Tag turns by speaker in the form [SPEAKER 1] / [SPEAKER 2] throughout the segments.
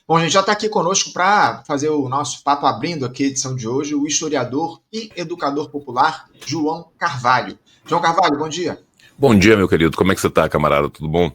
[SPEAKER 1] Bom, a gente já está aqui conosco para fazer o nosso papo abrindo aqui a edição de hoje, o historiador e educador popular João Carvalho. João Carvalho, bom dia.
[SPEAKER 2] Bom dia, meu querido. Como é que você tá, camarada? Tudo bom?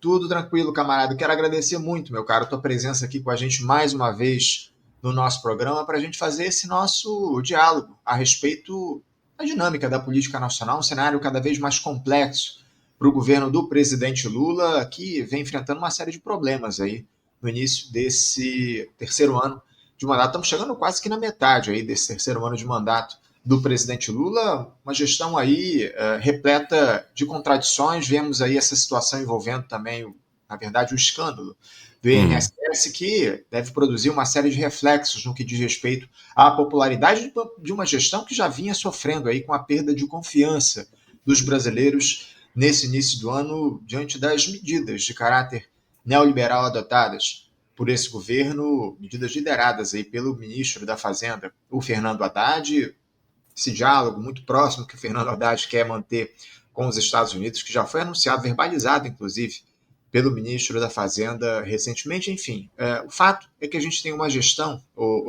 [SPEAKER 1] Tudo tranquilo, camarada. Quero agradecer muito, meu caro, a tua presença aqui com a gente mais uma vez no nosso programa para a gente fazer esse nosso diálogo a respeito da dinâmica da política nacional, um cenário cada vez mais complexo para o governo do presidente Lula, que vem enfrentando uma série de problemas aí no início desse terceiro ano de mandato. Estamos chegando quase que na metade aí desse terceiro ano de mandato do presidente Lula, uma gestão aí repleta de contradições. Vemos aí essa situação envolvendo também, na verdade, o escândalo do
[SPEAKER 2] Uhum.
[SPEAKER 1] INSS, que deve produzir uma série de reflexos no que diz respeito à popularidade de uma gestão que já vinha sofrendo aí com a perda de confiança dos brasileiros nesse início do ano, diante das medidas de caráter neoliberal adotadas por esse governo, medidas lideradas aí pelo ministro da Fazenda, o Fernando Haddad, esse diálogo muito próximo que o Fernando Haddad quer manter com os Estados Unidos, que já foi anunciado, verbalizado, inclusive, pelo ministro da Fazenda recentemente. Enfim, o fato é que a gente tem uma gestão,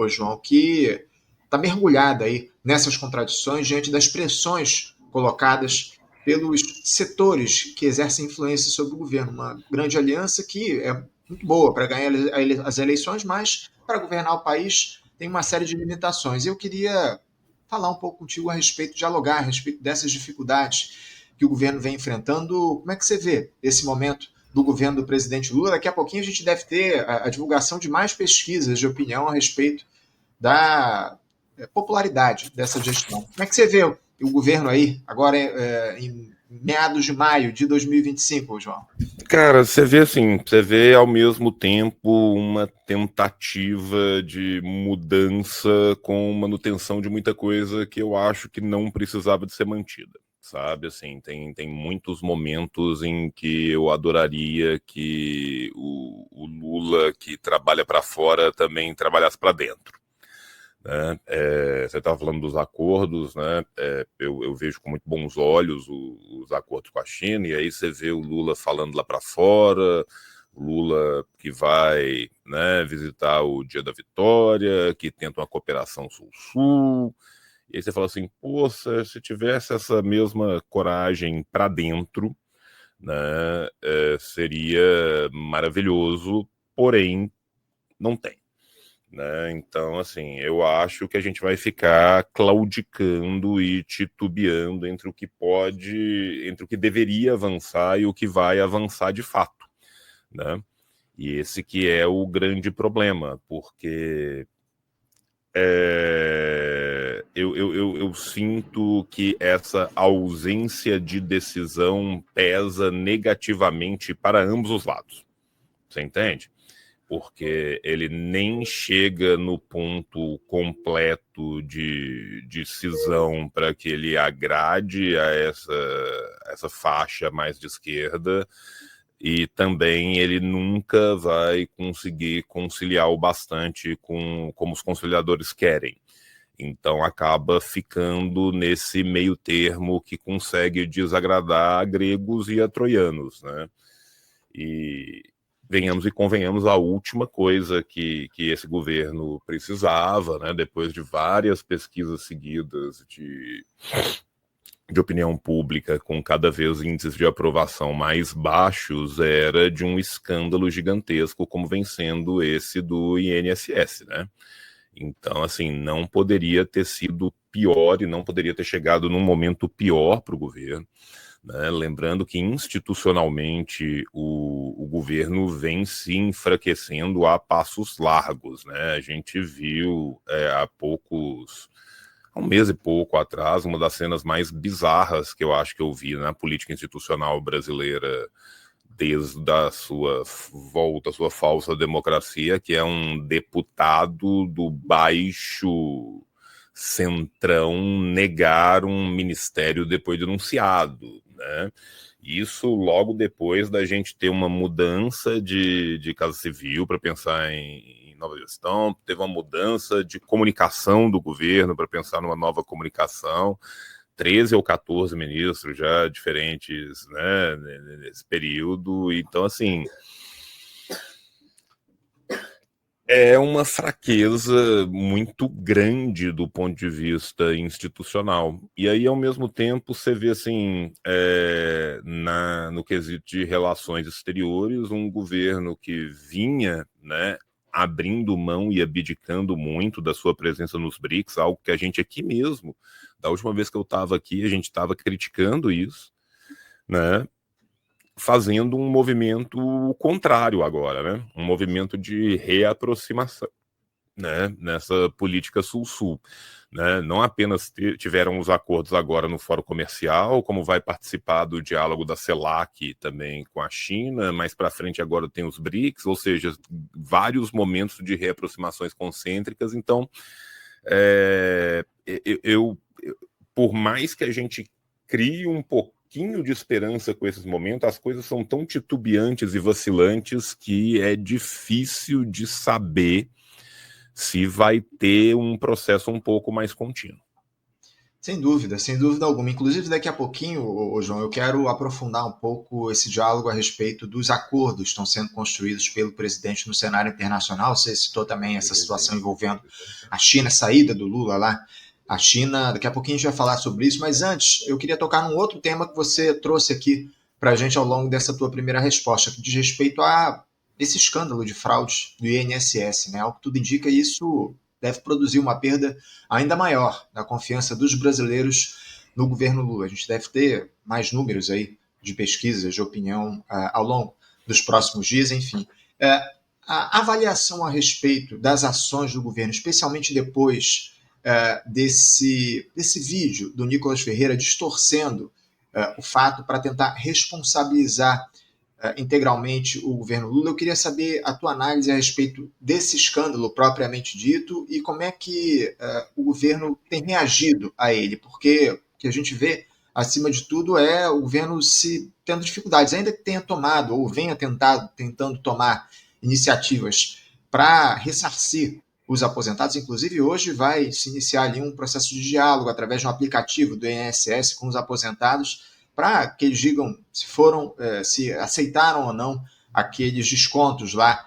[SPEAKER 1] João, que está mergulhada aí nessas contradições diante das pressões colocadas pelos setores que exercem influência sobre o governo. Uma grande aliança que é muito boa para ganhar as eleições, mas para governar o país tem uma série de limitações. Eu queria falar um pouco contigo a respeito, dialogar a respeito dessas dificuldades que o governo vem enfrentando. Como é que você vê esse momento do governo do presidente Lula? Daqui a pouquinho a gente deve ter a divulgação de mais pesquisas de opinião a respeito da popularidade dessa gestão. Como é que você vê o governo aí, agora em meados de maio de 2025, João?
[SPEAKER 2] Cara, você vê assim, você vê ao mesmo tempo uma tentativa de mudança com manutenção de muita coisa que eu acho que não precisava de ser mantida, sabe? Assim, tem muitos momentos em que eu adoraria que o Lula, que trabalha para fora, também trabalhasse para dentro. Né? Você estava falando dos acordos, né? Eu vejo com muito bons olhos os acordos com a China, e aí você vê o Lula falando lá para fora, o Lula que vai, né, visitar o Dia da Vitória, que tenta uma cooperação sul-sul, e aí você fala assim, poxa, se tivesse essa mesma coragem para dentro, né, seria maravilhoso, porém não tem. Né? Então, assim, eu acho que a gente vai ficar claudicando e titubeando entre o que pode, entre o que deveria avançar e o que vai avançar de fato, né? E esse que é o grande problema, porque eu sinto que essa ausência de decisão pesa negativamente para ambos os lados. Você entende? Porque ele nem chega no ponto completo de cisão para que ele agrade a essa faixa mais de esquerda, e também ele nunca vai conseguir conciliar o bastante com como os conciliadores querem. Então acaba ficando nesse meio termo que consegue desagradar a gregos e a troianos, né? E venhamos e convenhamos, a última coisa que esse governo precisava, né, depois de várias pesquisas seguidas de opinião pública com cada vez índices de aprovação mais baixos, era de um escândalo gigantesco como vem sendo esse do INSS, né? Então, assim, não poderia ter sido pior e não poderia ter chegado num momento pior para o governo. Né? Lembrando que institucionalmente o governo vem se enfraquecendo a passos largos. Né? A gente viu há um mês e pouco atrás, uma das cenas mais bizarras que eu acho que eu vi na política institucional brasileira desde a sua volta, a sua falsa democracia, que é um deputado do baixo centrão negar um ministério depois de anunciado, né? Isso logo depois da gente ter uma mudança de Casa Civil para pensar em nova gestão, teve uma mudança de comunicação do governo para pensar numa nova comunicação, 13 ou 14 ministros já diferentes, né, nesse período. Então, assim, É uma fraqueza muito grande do ponto de vista institucional. E aí, ao mesmo tempo, você vê assim, no quesito de relações exteriores, um governo que vinha, né, abrindo mão e abdicando muito da sua presença nos BRICS, algo que a gente aqui mesmo, da última vez que eu estava aqui, a gente estava criticando isso, né? Fazendo um movimento contrário agora, né? Um movimento de reaproximação, né? Nessa política Sul-Sul, né? Não apenas tiveram os acordos agora no Fórum Comercial, como vai participar do diálogo da CELAC também com a China, mais para frente agora tem os BRICS, ou seja, vários momentos de reaproximações concêntricas. Então, por mais que a gente crie um pouquinho de esperança com esses momentos, as coisas são tão titubeantes e vacilantes que é difícil de saber se vai ter um processo um pouco mais contínuo.
[SPEAKER 1] Sem dúvida alguma. Inclusive, daqui a pouquinho, João, eu quero aprofundar um pouco esse diálogo a respeito dos acordos que estão sendo construídos pelo presidente no cenário internacional. Você citou também essa situação envolvendo a China, a saída do Lula lá. A China, daqui a pouquinho a gente vai falar sobre isso, mas antes eu queria tocar num outro tema que você trouxe aqui para a gente ao longo dessa tua primeira resposta, que diz respeito a esse escândalo de fraude do INSS, né? Ao que tudo indica, isso deve produzir uma perda ainda maior da confiança dos brasileiros no governo Lula. A gente deve ter mais números aí de pesquisas, de opinião ao longo dos próximos dias, enfim. A avaliação a respeito das ações do governo, especialmente depois desse vídeo do Nicolas Ferreira distorcendo o fato para tentar responsabilizar integralmente o governo Lula. Eu queria saber a tua análise a respeito desse escândalo propriamente dito e como é que o governo tem reagido a ele, porque o que a gente vê, acima de tudo, é o governo tendo dificuldades, ainda que tenha tomado ou venha tentando tomar iniciativas para ressarcir os aposentados. Inclusive, hoje vai se iniciar ali um processo de diálogo através de um aplicativo do INSS com os aposentados, para que eles digam se aceitaram ou não aqueles descontos lá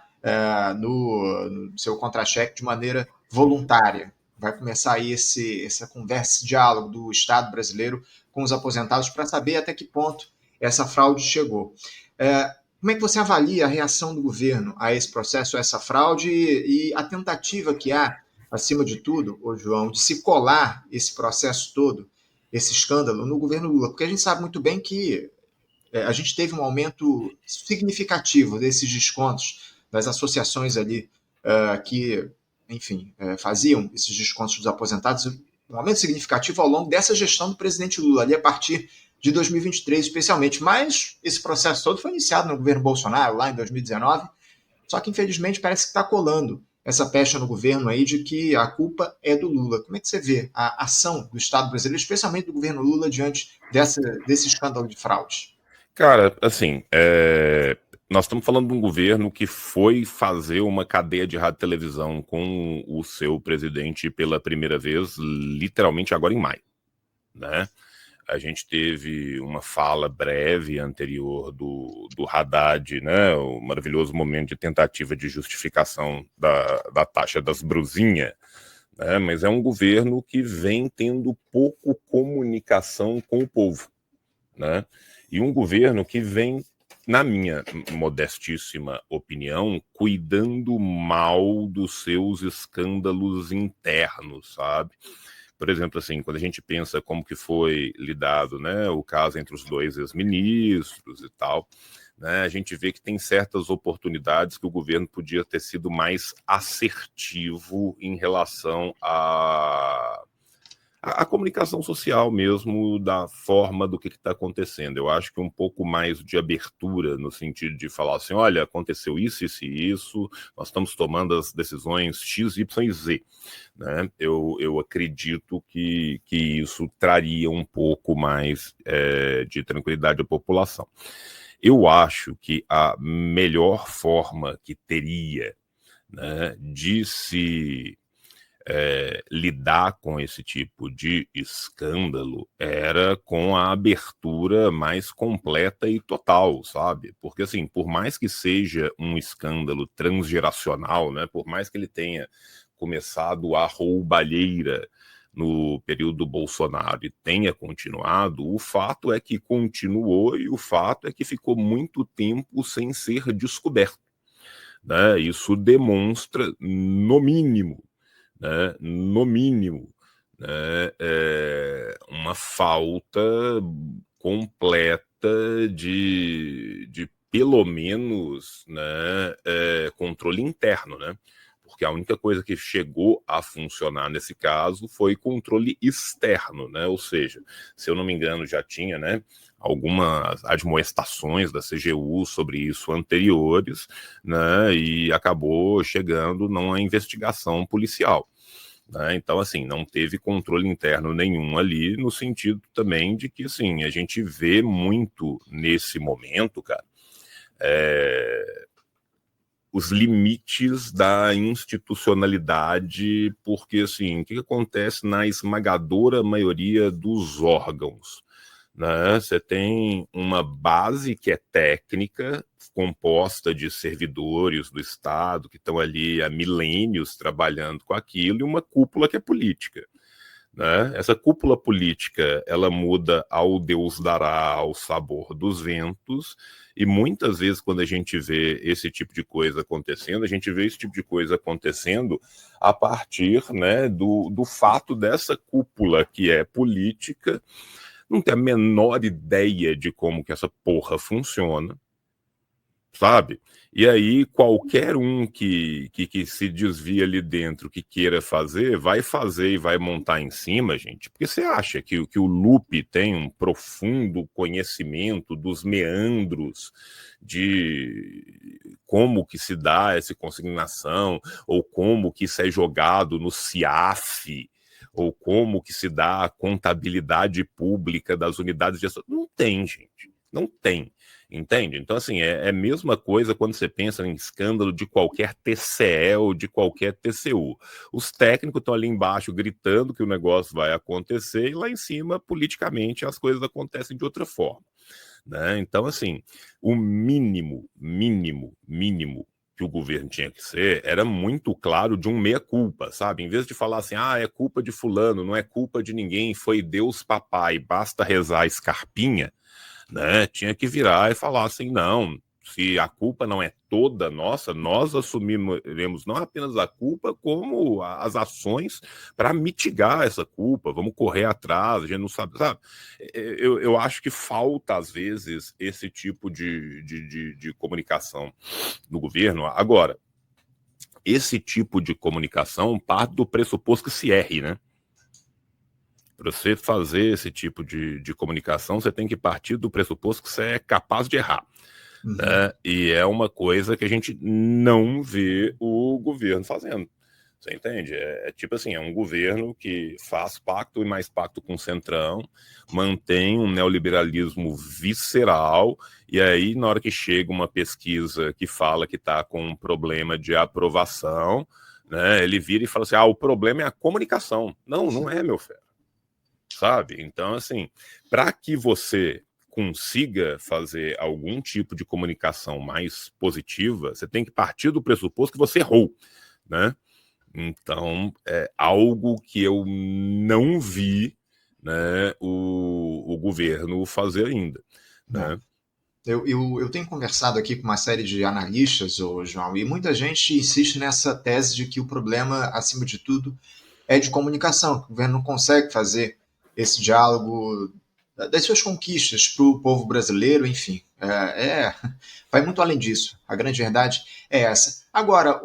[SPEAKER 1] no seu contra-cheque de maneira voluntária. Vai começar aí essa conversa, esse diálogo do Estado brasileiro com os aposentados para saber até que ponto essa fraude chegou. Como é que você avalia a reação do governo a esse processo, a essa fraude e a tentativa que há, acima de tudo, João, de se colar esse processo todo, esse escândalo, no governo Lula? Porque a gente sabe muito bem que a gente teve um aumento significativo desses descontos das associações ali que, enfim, faziam esses descontos dos aposentados, um aumento significativo ao longo dessa gestão do presidente Lula, ali a partir de 2023 especialmente. Mas esse processo todo foi iniciado no governo Bolsonaro, lá em 2019, só que infelizmente parece que está colando essa pecha no governo aí de que a culpa é do Lula. Como é que você vê a ação do Estado brasileiro, especialmente do governo Lula, diante desse escândalo de fraude?
[SPEAKER 2] Cara, assim, nós estamos falando de um governo que foi fazer uma cadeia de rádio e televisão com o seu presidente pela primeira vez, literalmente agora em maio, né? A gente teve uma fala breve anterior do Haddad, né? O maravilhoso momento de tentativa de justificação da taxa das brusinhas, né? Mas é um governo que vem tendo pouco comunicação com o povo, né? E um governo que vem, na minha modestíssima opinião, cuidando mal dos seus escândalos internos, sabe? Por exemplo, assim, quando a gente pensa como que foi lidado, né, o caso entre os dois ex-ministros e tal, né, a gente vê que tem certas oportunidades que o governo podia ter sido mais assertivo em relação a comunicação social mesmo, da forma do que está acontecendo. Eu acho que um pouco mais de abertura, no sentido de falar assim, olha, aconteceu isso, isso e isso, nós estamos tomando as decisões X, Y e Z. Né? Eu acredito que isso traria um pouco mais de tranquilidade à população. Eu acho que a melhor forma que teria, né, de se lidar com esse tipo de escândalo era com a abertura mais completa e total, sabe? Porque, assim, por mais que seja um escândalo transgeracional, né, por mais que ele tenha começado a roubalheira no período do Bolsonaro e tenha continuado, o fato é que continuou e o fato é que ficou muito tempo sem ser descoberto, né? Isso demonstra, no mínimo, né, uma falta completa de pelo menos, né, controle interno, né? Porque a única coisa que chegou a funcionar nesse caso foi controle externo, né? Ou seja, se eu não me engano, já tinha, né, algumas admoestações da CGU sobre isso anteriores, né, e acabou chegando numa investigação policial. Né? Então, assim, não teve controle interno nenhum ali, no sentido também de que, assim, a gente vê muito nesse momento, cara, os limites da institucionalidade, porque, assim, o que acontece na esmagadora maioria dos órgãos? Né? Você tem uma base que é técnica, composta de servidores do Estado que estão ali há milênios trabalhando com aquilo, e uma cúpula que é política. Né? Essa cúpula política, ela muda ao Deus dará, ao sabor dos ventos, e muitas vezes quando a gente vê esse tipo de coisa acontecendo, a gente vê esse tipo de coisa acontecendo a partir, né, do fato dessa cúpula que é política não ter a menor ideia de como que essa porra funciona, sabe? E aí qualquer um que se desvia ali dentro, que queira fazer, vai fazer e vai montar em cima, gente. Porque você acha que o Lupe tem um profundo conhecimento dos meandros de como que se dá essa consignação, ou como que isso é jogado no CIAF, ou como que se dá a contabilidade pública das unidades de gestão? Não tem, gente. Não tem. Entende? Então, assim, é a mesma coisa quando você pensa em escândalo de qualquer TCE ou de qualquer TCU. Os técnicos estão ali embaixo gritando que o negócio vai acontecer e lá em cima, politicamente, as coisas acontecem de outra forma. Né? Então, assim, o mínimo que o governo tinha que ser era muito claro de um meia-culpa, sabe? Em vez de falar assim, é culpa de fulano, não é culpa de ninguém, foi Deus papai, basta rezar a escarpinha, né? Tinha que virar e falar assim, não, se a culpa não é toda nossa, nós assumiremos não apenas a culpa, como as ações para mitigar essa culpa, vamos correr atrás, a gente não sabe. Eu acho que falta, às vezes, esse tipo de comunicação no governo. Agora, esse tipo de comunicação parte do pressuposto que se erre, né? Para você fazer esse tipo de comunicação, você tem que partir do pressuposto que você é capaz de errar.
[SPEAKER 1] Uhum.
[SPEAKER 2] Né? E é uma coisa que a gente não vê o governo fazendo. Você entende? Tipo assim, é um governo que faz pacto e mais pacto com o Centrão, mantém um neoliberalismo visceral, e aí, na hora que chega uma pesquisa que fala que está com um problema de aprovação, né, ele vira e fala assim, o problema é a comunicação. Não, não é, meu filho. Sabe? Então, assim, para que você consiga fazer algum tipo de comunicação mais positiva, você tem que partir do pressuposto que você errou, né? Então, é algo que eu não vi, né, o governo fazer ainda, né?
[SPEAKER 1] Eu tenho conversado aqui com uma série de analistas, João, e muita gente insiste nessa tese de que o problema, acima de tudo, é de comunicação, que o governo não consegue fazer esse diálogo das suas conquistas para o povo brasileiro, enfim. Vai muito além disso. A grande verdade é essa. Agora,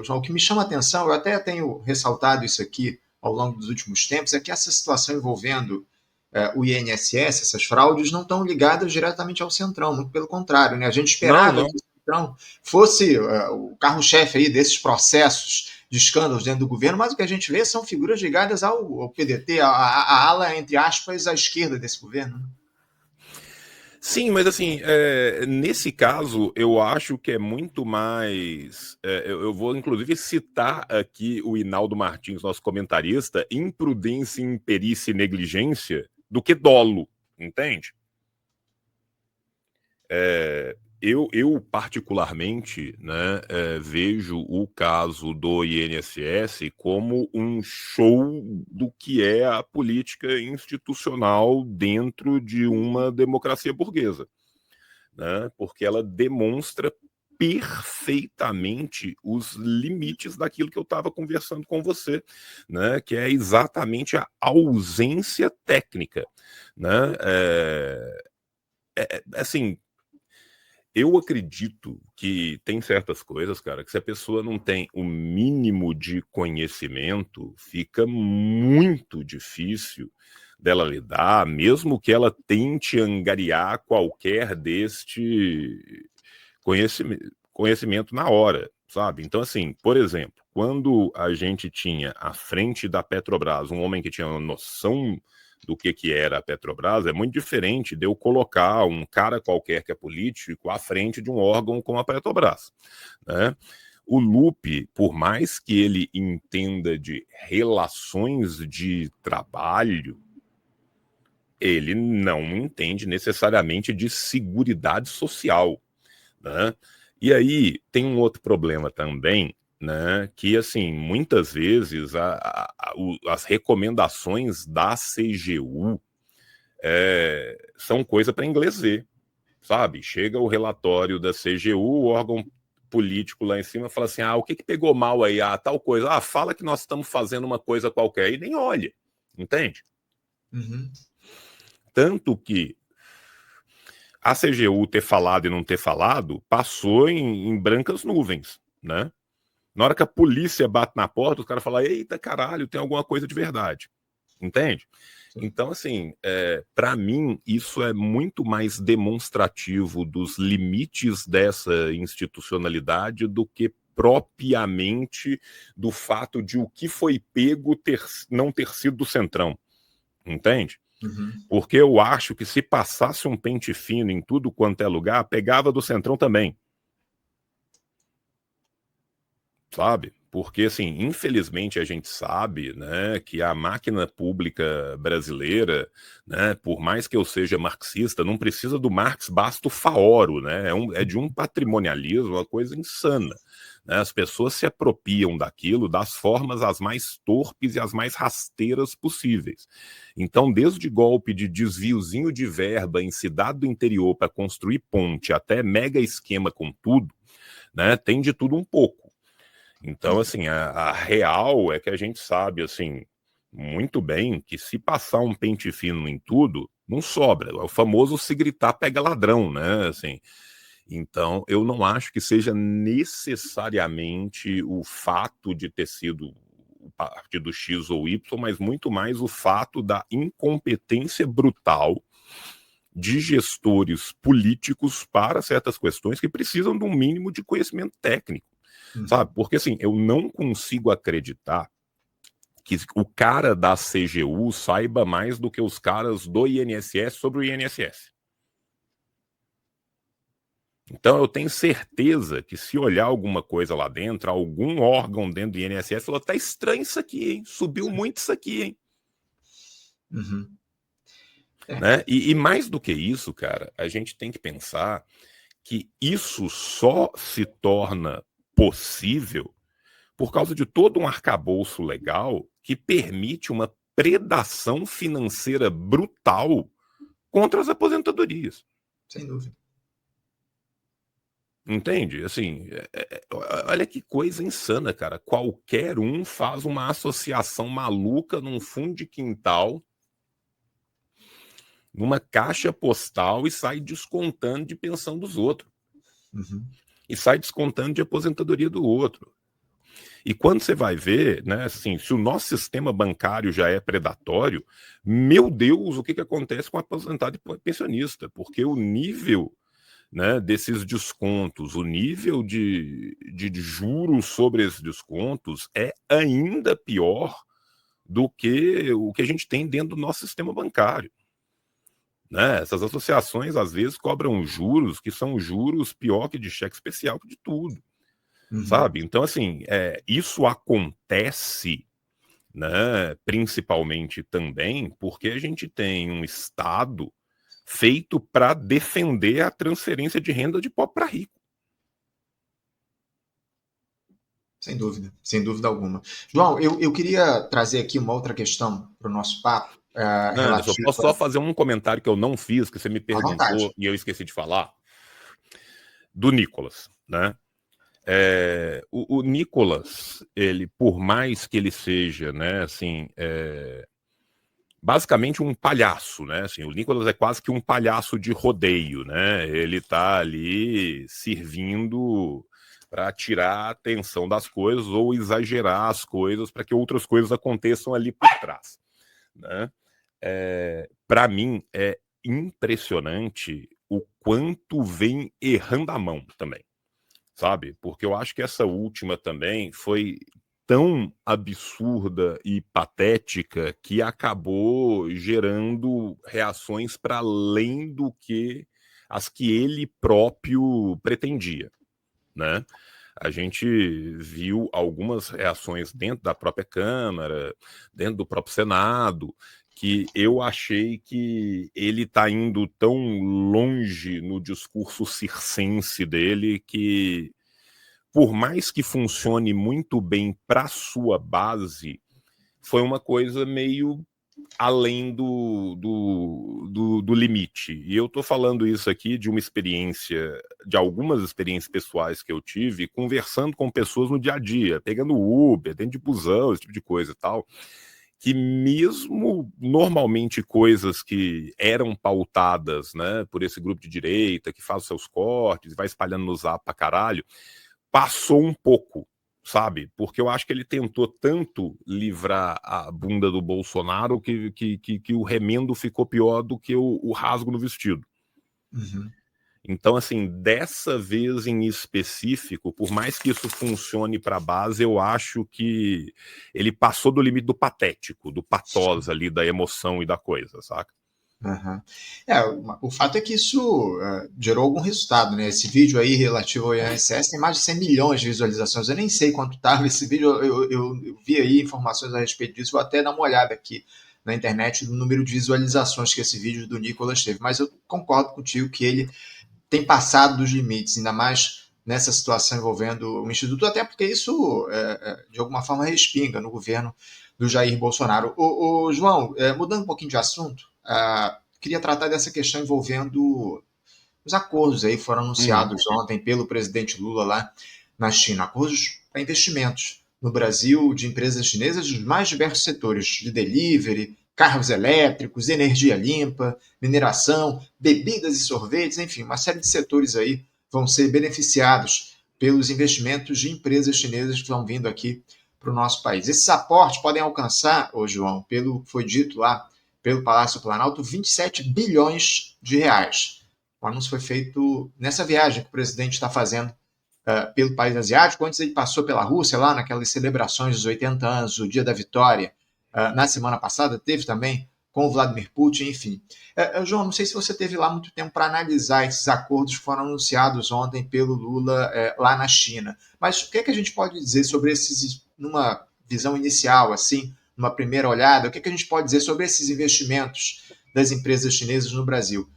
[SPEAKER 1] João, o que me chama a atenção, eu até tenho ressaltado isso aqui ao longo dos últimos tempos, é que essa situação envolvendo o INSS, essas fraudes, não estão ligadas diretamente ao Centrão, muito pelo contrário. Né? A gente esperava
[SPEAKER 2] Não.
[SPEAKER 1] que o Centrão fosse o carro-chefe aí desses processos de escândalos dentro do governo, mas o que a gente vê são figuras ligadas ao PDT, a ala, entre aspas, à esquerda desse governo.
[SPEAKER 2] Sim, mas assim, nesse caso, eu acho que é muito mais. Eu vou, inclusive, citar aqui o Hinaldo Martins, nosso comentarista, imprudência, imperícia e negligência, do que dolo, entende? Eu particularmente, né, vejo o caso do INSS como um show do que é a política institucional dentro de uma democracia burguesa, né, porque ela demonstra perfeitamente os limites daquilo que eu estava conversando com você, né, que é exatamente a ausência técnica, né, assim, eu acredito que tem certas coisas, cara, que se a pessoa não tem o mínimo de conhecimento, fica muito difícil dela lidar, mesmo que ela tente angariar qualquer deste conhecimento na hora, sabe? Então, assim, por exemplo, quando a gente tinha à frente da Petrobras um homem que tinha uma noção do que era a Petrobras, é muito diferente de eu colocar um cara qualquer que é político à frente de um órgão como a Petrobras, né? O Lupe, por mais que ele entenda de relações de trabalho, ele não entende necessariamente de seguridade social, né? E aí tem um outro problema também, né? Que assim, muitas vezes as recomendações da CGU são coisa para inglês ver, sabe? Chega o relatório da CGU, o órgão político lá em cima fala assim: o que pegou mal aí? Tal coisa. Fala que nós estamos fazendo uma coisa qualquer e nem olha, entende?
[SPEAKER 1] Uhum.
[SPEAKER 2] Tanto que a CGU ter falado e não ter falado passou em brancas nuvens, né? Na hora que a polícia bate na porta, os caras falam: eita caralho, tem alguma coisa de verdade, entende? Então, assim, para mim, isso é muito mais demonstrativo dos limites dessa institucionalidade do que propriamente do fato de o que foi pego não ter sido do Centrão, entende?
[SPEAKER 1] Uhum.
[SPEAKER 2] Porque eu acho que se passasse um pente fino em tudo quanto é lugar, pegava do Centrão também, sabe? Porque, assim, infelizmente a gente sabe, né, que a máquina pública brasileira, né, por mais que eu seja marxista, não precisa do Marx, basta o Faoro, né? É de um patrimonialismo, uma coisa insana. Né? As pessoas se apropriam daquilo das formas as mais torpes e as mais rasteiras possíveis. Então, desde golpe de desviozinho de verba em cidade do interior para construir ponte até mega esquema com tudo, né, tem de tudo um pouco. Então, assim, a real é que a gente sabe, assim, muito bem que se passar um pente fino em tudo, não sobra. É o famoso se gritar pega ladrão, né? Assim, então, eu não acho que seja necessariamente o fato de ter sido o partido X ou Y, mas muito mais o fato da incompetência brutal de gestores políticos para certas questões que precisam de um mínimo de conhecimento técnico. Sabe? Porque assim, eu não consigo acreditar que o cara da CGU saiba mais do que os caras do INSS sobre o INSS. Então eu tenho certeza que se olhar alguma coisa lá dentro, algum órgão dentro do INSS falou: tá estranho isso aqui, hein? Subiu muito isso aqui, hein?
[SPEAKER 1] Uhum.
[SPEAKER 2] Né? E mais do que isso, cara, a gente tem que pensar que isso só se torna possível por causa de todo um arcabouço legal que permite uma predação financeira brutal contra as aposentadorias.
[SPEAKER 1] Sem dúvida.
[SPEAKER 2] Entende? Assim, olha que coisa insana, cara. Qualquer um faz uma associação maluca num fundo de quintal, numa caixa postal e sai descontando de pensão dos outros.
[SPEAKER 1] Uhum.
[SPEAKER 2] E sai descontando de aposentadoria do outro. E quando você vai ver, né, assim, se o nosso sistema bancário já é predatório, meu Deus, o que acontece com o aposentado e pensionista? Porque o nível, né, desses descontos, o nível de juros sobre esses descontos é ainda pior do que o que a gente tem dentro do nosso sistema bancário. né? Essas associações, às vezes, cobram juros que são juros pior que de cheque especial, que de tudo, sabe? Então, assim, isso acontece, né, principalmente também porque a gente tem um Estado feito para defender a transferência de renda de pobre para rico.
[SPEAKER 1] Sem dúvida alguma. João, eu queria trazer aqui uma outra questão para o nosso papo,
[SPEAKER 2] Anderson, eu posso só
[SPEAKER 1] relativa
[SPEAKER 2] fazer um comentário que eu não fiz, que você me
[SPEAKER 1] à vontade.
[SPEAKER 2] perguntou e eu esqueci de falar, do Nicolas, né? O Nicolas, ele, por mais que ele seja, né, assim, basicamente um palhaço, né? Assim, o Nicolas é quase que um palhaço de rodeio, né? Ele tá ali servindo para tirar a atenção das coisas ou exagerar as coisas para que outras coisas aconteçam ali por trás, né? Para mim é impressionante o quanto vem errando a mão também, sabe? Porque eu acho que essa última também foi tão absurda e patética que acabou gerando reações para além do que as que ele próprio pretendia, né? A gente viu algumas reações dentro da própria Câmara, dentro do próprio Senado, que eu achei que ele está indo tão longe no discurso circense dele que, por mais que funcione muito bem para sua base, foi uma coisa meio além do limite. E eu estou falando isso aqui de uma experiência, de algumas experiências pessoais que eu tive, conversando com pessoas no dia a dia, pegando Uber, dentro de busão, esse tipo de coisa e tal, que mesmo normalmente coisas que eram pautadas, né, por esse grupo de direita, que faz os seus cortes e vai espalhando no zap pra caralho, passou um pouco, sabe? Porque eu acho que ele tentou tanto livrar a bunda do Bolsonaro que o remendo ficou pior do que o rasgo no vestido. Então, assim, dessa vez em específico, por mais que isso funcione para a base, eu acho que ele passou do limite do patético, do patos ali, da emoção e da coisa, saca?
[SPEAKER 1] Uhum. O fato é que isso gerou algum resultado, né? Esse vídeo aí relativo ao INSS tem mais de 100 milhões de visualizações. Eu nem sei quanto estava esse vídeo, eu vi aí informações a respeito disso, vou até dar uma olhada aqui na internet do número de visualizações que esse vídeo do Nicolas teve. Mas eu concordo contigo que ele tem passado dos limites, ainda mais nessa situação envolvendo o Instituto, até porque isso, de alguma forma, respinga no governo do Jair Bolsonaro. João, mudando um pouquinho de assunto, queria tratar dessa questão envolvendo os acordos aí foram anunciados ontem pelo presidente Lula lá na China, acordos para investimentos no Brasil de empresas chinesas dos mais diversos setores, de delivery, carros elétricos, energia limpa, mineração, bebidas e sorvetes, enfim, uma série de setores aí vão ser beneficiados pelos investimentos de empresas chinesas que estão vindo aqui para o nosso país. Esses aportes podem alcançar, João, pelo que foi dito lá pelo Palácio Planalto, 27 bilhões de reais. O anúncio foi feito nessa viagem que o presidente está fazendo pelo país asiático. Antes ele passou pela Rússia, lá naquelas celebrações dos 80 anos, o Dia da Vitória. Na semana passada teve também com o Vladimir Putin, enfim. João, não sei se você teve lá muito tempo para analisar esses acordos que foram anunciados ontem pelo Lula lá na China. Mas o que é que a gente pode dizer sobre esses, numa visão inicial, assim, numa primeira olhada, o que é que a gente pode dizer sobre esses investimentos das empresas chinesas no Brasil?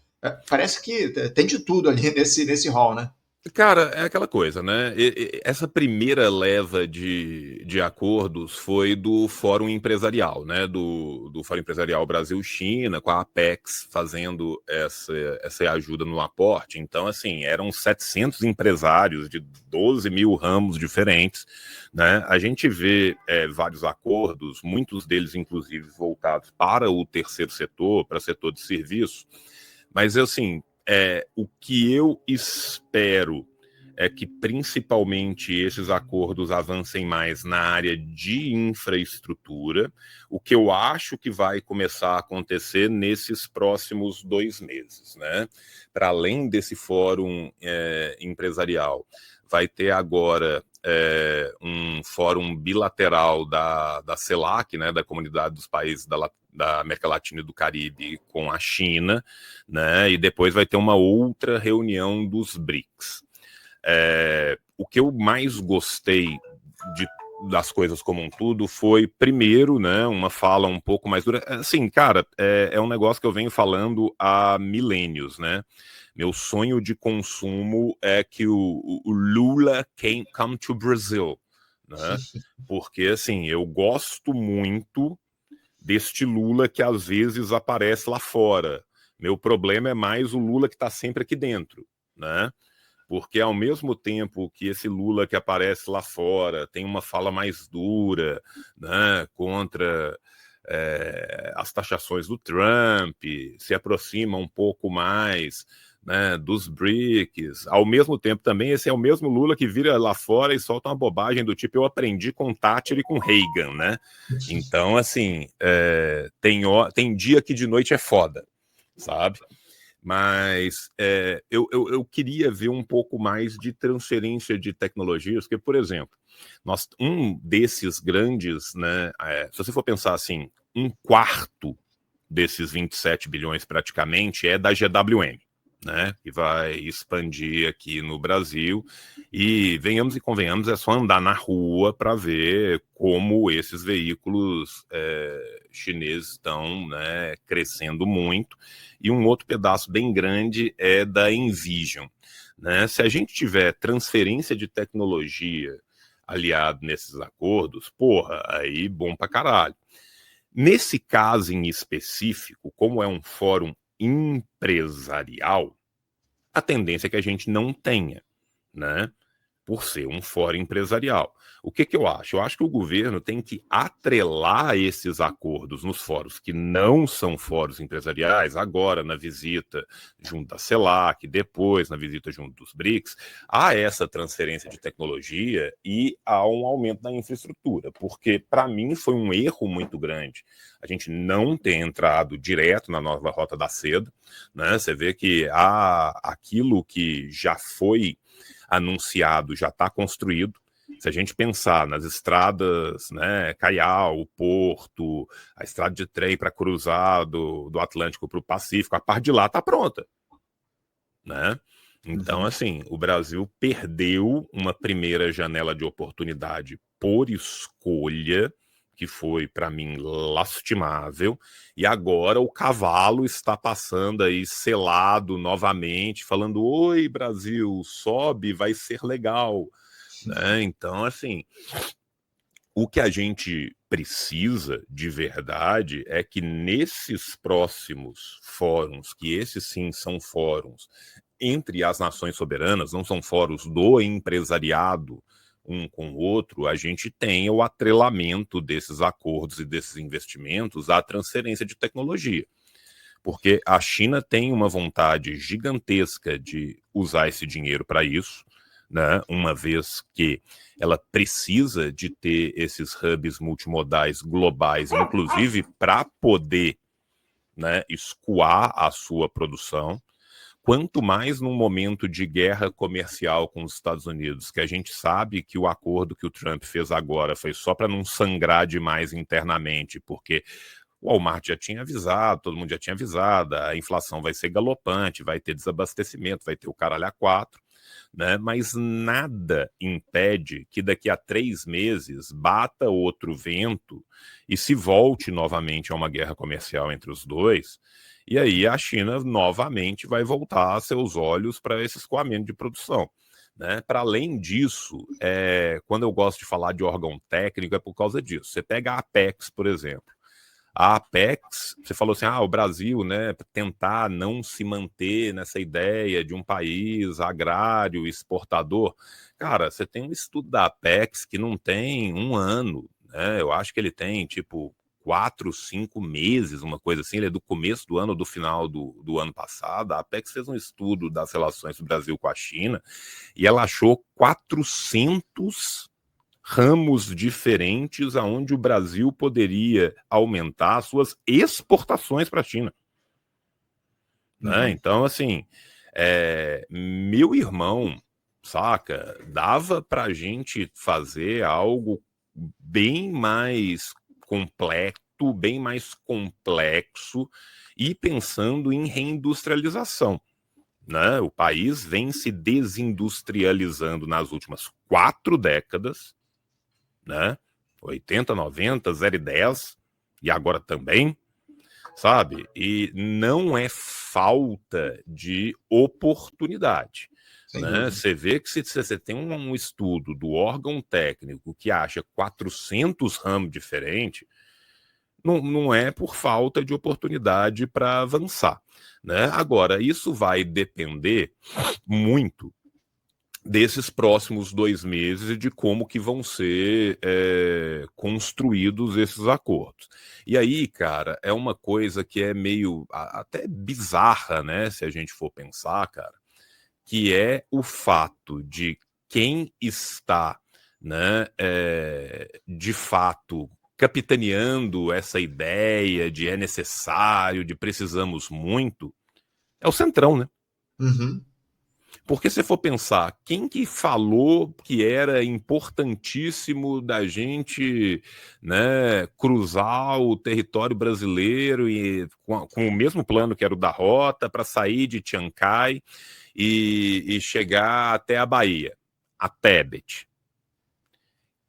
[SPEAKER 1] Parece que tem de tudo ali nesse hall, né?
[SPEAKER 2] Cara, é aquela coisa, né? Essa primeira leva de acordos foi do Fórum Empresarial, né? Do Fórum Empresarial Brasil-China, com a Apex fazendo essa ajuda no aporte. Então, assim, eram 700 empresários de 12 mil ramos diferentes, né? A gente vê vários acordos, muitos deles, inclusive, voltados para o terceiro setor, para o setor de serviço, mas, assim, o que eu espero é que principalmente esses acordos avancem mais na área de infraestrutura, o que eu acho que vai começar a acontecer nesses próximos 2 meses, né? Para além desse fórum empresarial, vai ter agora um fórum bilateral da CELAC, né, da Comunidade dos Países da América Latina e do Caribe com a China, né, e depois vai ter uma outra reunião dos BRICS. O que eu mais gostei das coisas como um todo foi, primeiro, né, uma fala um pouco mais dura. Assim, cara, é um negócio que eu venho falando há milênios, né? Meu sonho de consumo é que o Lula come to Brazil, né? Porque, assim, eu gosto muito deste Lula que às vezes aparece lá fora. Meu problema é mais o Lula que está sempre aqui dentro, né? Porque ao mesmo tempo que esse Lula que aparece lá fora tem uma fala mais dura, né, contra as taxações do Trump, se aproxima um pouco mais, né, dos BRICS, ao mesmo tempo também esse é o mesmo Lula que vira lá fora e solta uma bobagem do tipo, eu aprendi com Thatcher e com Reagan, né? Então, assim, tem dia que de noite é foda, sabe? Mas eu queria ver um pouco mais de transferência de tecnologias, porque, por exemplo, um desses grandes, né, se você for pensar assim, 1/4 desses 27 bilhões praticamente é da GWM, né, que vai expandir aqui no Brasil, e venhamos e convenhamos, é só andar na rua para ver como esses veículos chineses estão, né, crescendo muito, e um outro pedaço bem grande é da Envision, né? Se a gente tiver transferência de tecnologia aliado nesses acordos, porra, aí bom pra caralho. Nesse caso em específico, como é um fórum empresarial, a tendência é que a gente não tenha, né? Por ser um fórum empresarial. O que eu acho? Eu acho que o governo tem que atrelar esses acordos nos fóruns que não são fóruns empresariais, agora na visita junto da CELAC, depois na visita junto dos BRICS, a essa transferência de tecnologia e a um aumento da infraestrutura, porque para mim foi um erro muito grande a gente não ter entrado direto na nova Rota da Seda, né? Você vê que aquilo que já foi anunciado já está construído. Se a gente pensar nas estradas, né, Caial, Porto, a estrada de trem para cruzar do Atlântico para o Pacífico, a parte de lá está pronta, né? Então, assim, o Brasil perdeu uma primeira janela de oportunidade por escolha, que foi, para mim, lastimável, e agora o cavalo está passando aí selado novamente, falando, oi, Brasil, sobe, vai ser legal, né? Então, assim, o que a gente precisa de verdade é que nesses próximos fóruns, que esses sim são fóruns entre as nações soberanas, não são fóruns do empresariado um com o outro, a gente tenha o atrelamento desses acordos e desses investimentos à transferência de tecnologia. Porque a China tem uma vontade gigantesca de usar esse dinheiro para isso, né? Uma vez que ela precisa de ter esses hubs multimodais globais, inclusive para poder, né, escoar a sua produção. Quanto mais num momento de guerra comercial com os Estados Unidos, que a gente sabe que o acordo que o Trump fez agora foi só para não sangrar demais internamente, porque o Walmart já tinha avisado, todo mundo já tinha avisado, a inflação vai ser galopante, vai ter desabastecimento, vai ter o caralho a quatro, né? Mas nada impede que daqui a 3 meses bata outro vento e se volte novamente a uma guerra comercial entre os dois, e aí a China novamente vai voltar seus olhos para esse escoamento de produção. Né? Para além disso, quando eu gosto de falar de órgão técnico, é por causa disso. Você pega a Apex, por exemplo. A Apex, você falou assim, o Brasil, né, tentar não se manter nessa ideia de um país agrário, exportador. Cara, você tem um estudo da Apex que não tem um ano, né? Eu acho que ele tem, tipo, 4, 5 meses, uma coisa assim. Ele é do começo do ano, do final do ano passado. A Apex fez um estudo das relações do Brasil com a China e ela achou 400 ramos diferentes aonde o Brasil poderia aumentar suas exportações para a China. Né? Então, assim, meu irmão, saca? Dava para a gente fazer algo bem mais completo, bem mais complexo e pensando em reindustrialização. Né? O país vem se desindustrializando nas últimas 4 décadas, né? 80, 90, 0 e 10, e agora também, sabe? E não é falta de oportunidade. Né? Você vê que se você tem um estudo do órgão técnico que acha 400 ramos diferentes, não é por falta de oportunidade para avançar. Né? Agora, isso vai depender muito desses próximos 2 meses e de como que vão ser construídos esses acordos. E aí, cara, é uma coisa que é meio até bizarra, né? Se a gente for pensar, cara, que é o fato de quem está, né, de fato capitaneando essa ideia de é necessário, de precisamos muito, é o Centrão, né?
[SPEAKER 1] Uhum.
[SPEAKER 2] Porque se for pensar, quem que falou que era importantíssimo da gente, né, cruzar o território brasileiro e com o mesmo plano que era o da rota para sair de Chiang Kai e chegar até a Bahia, a Tebet.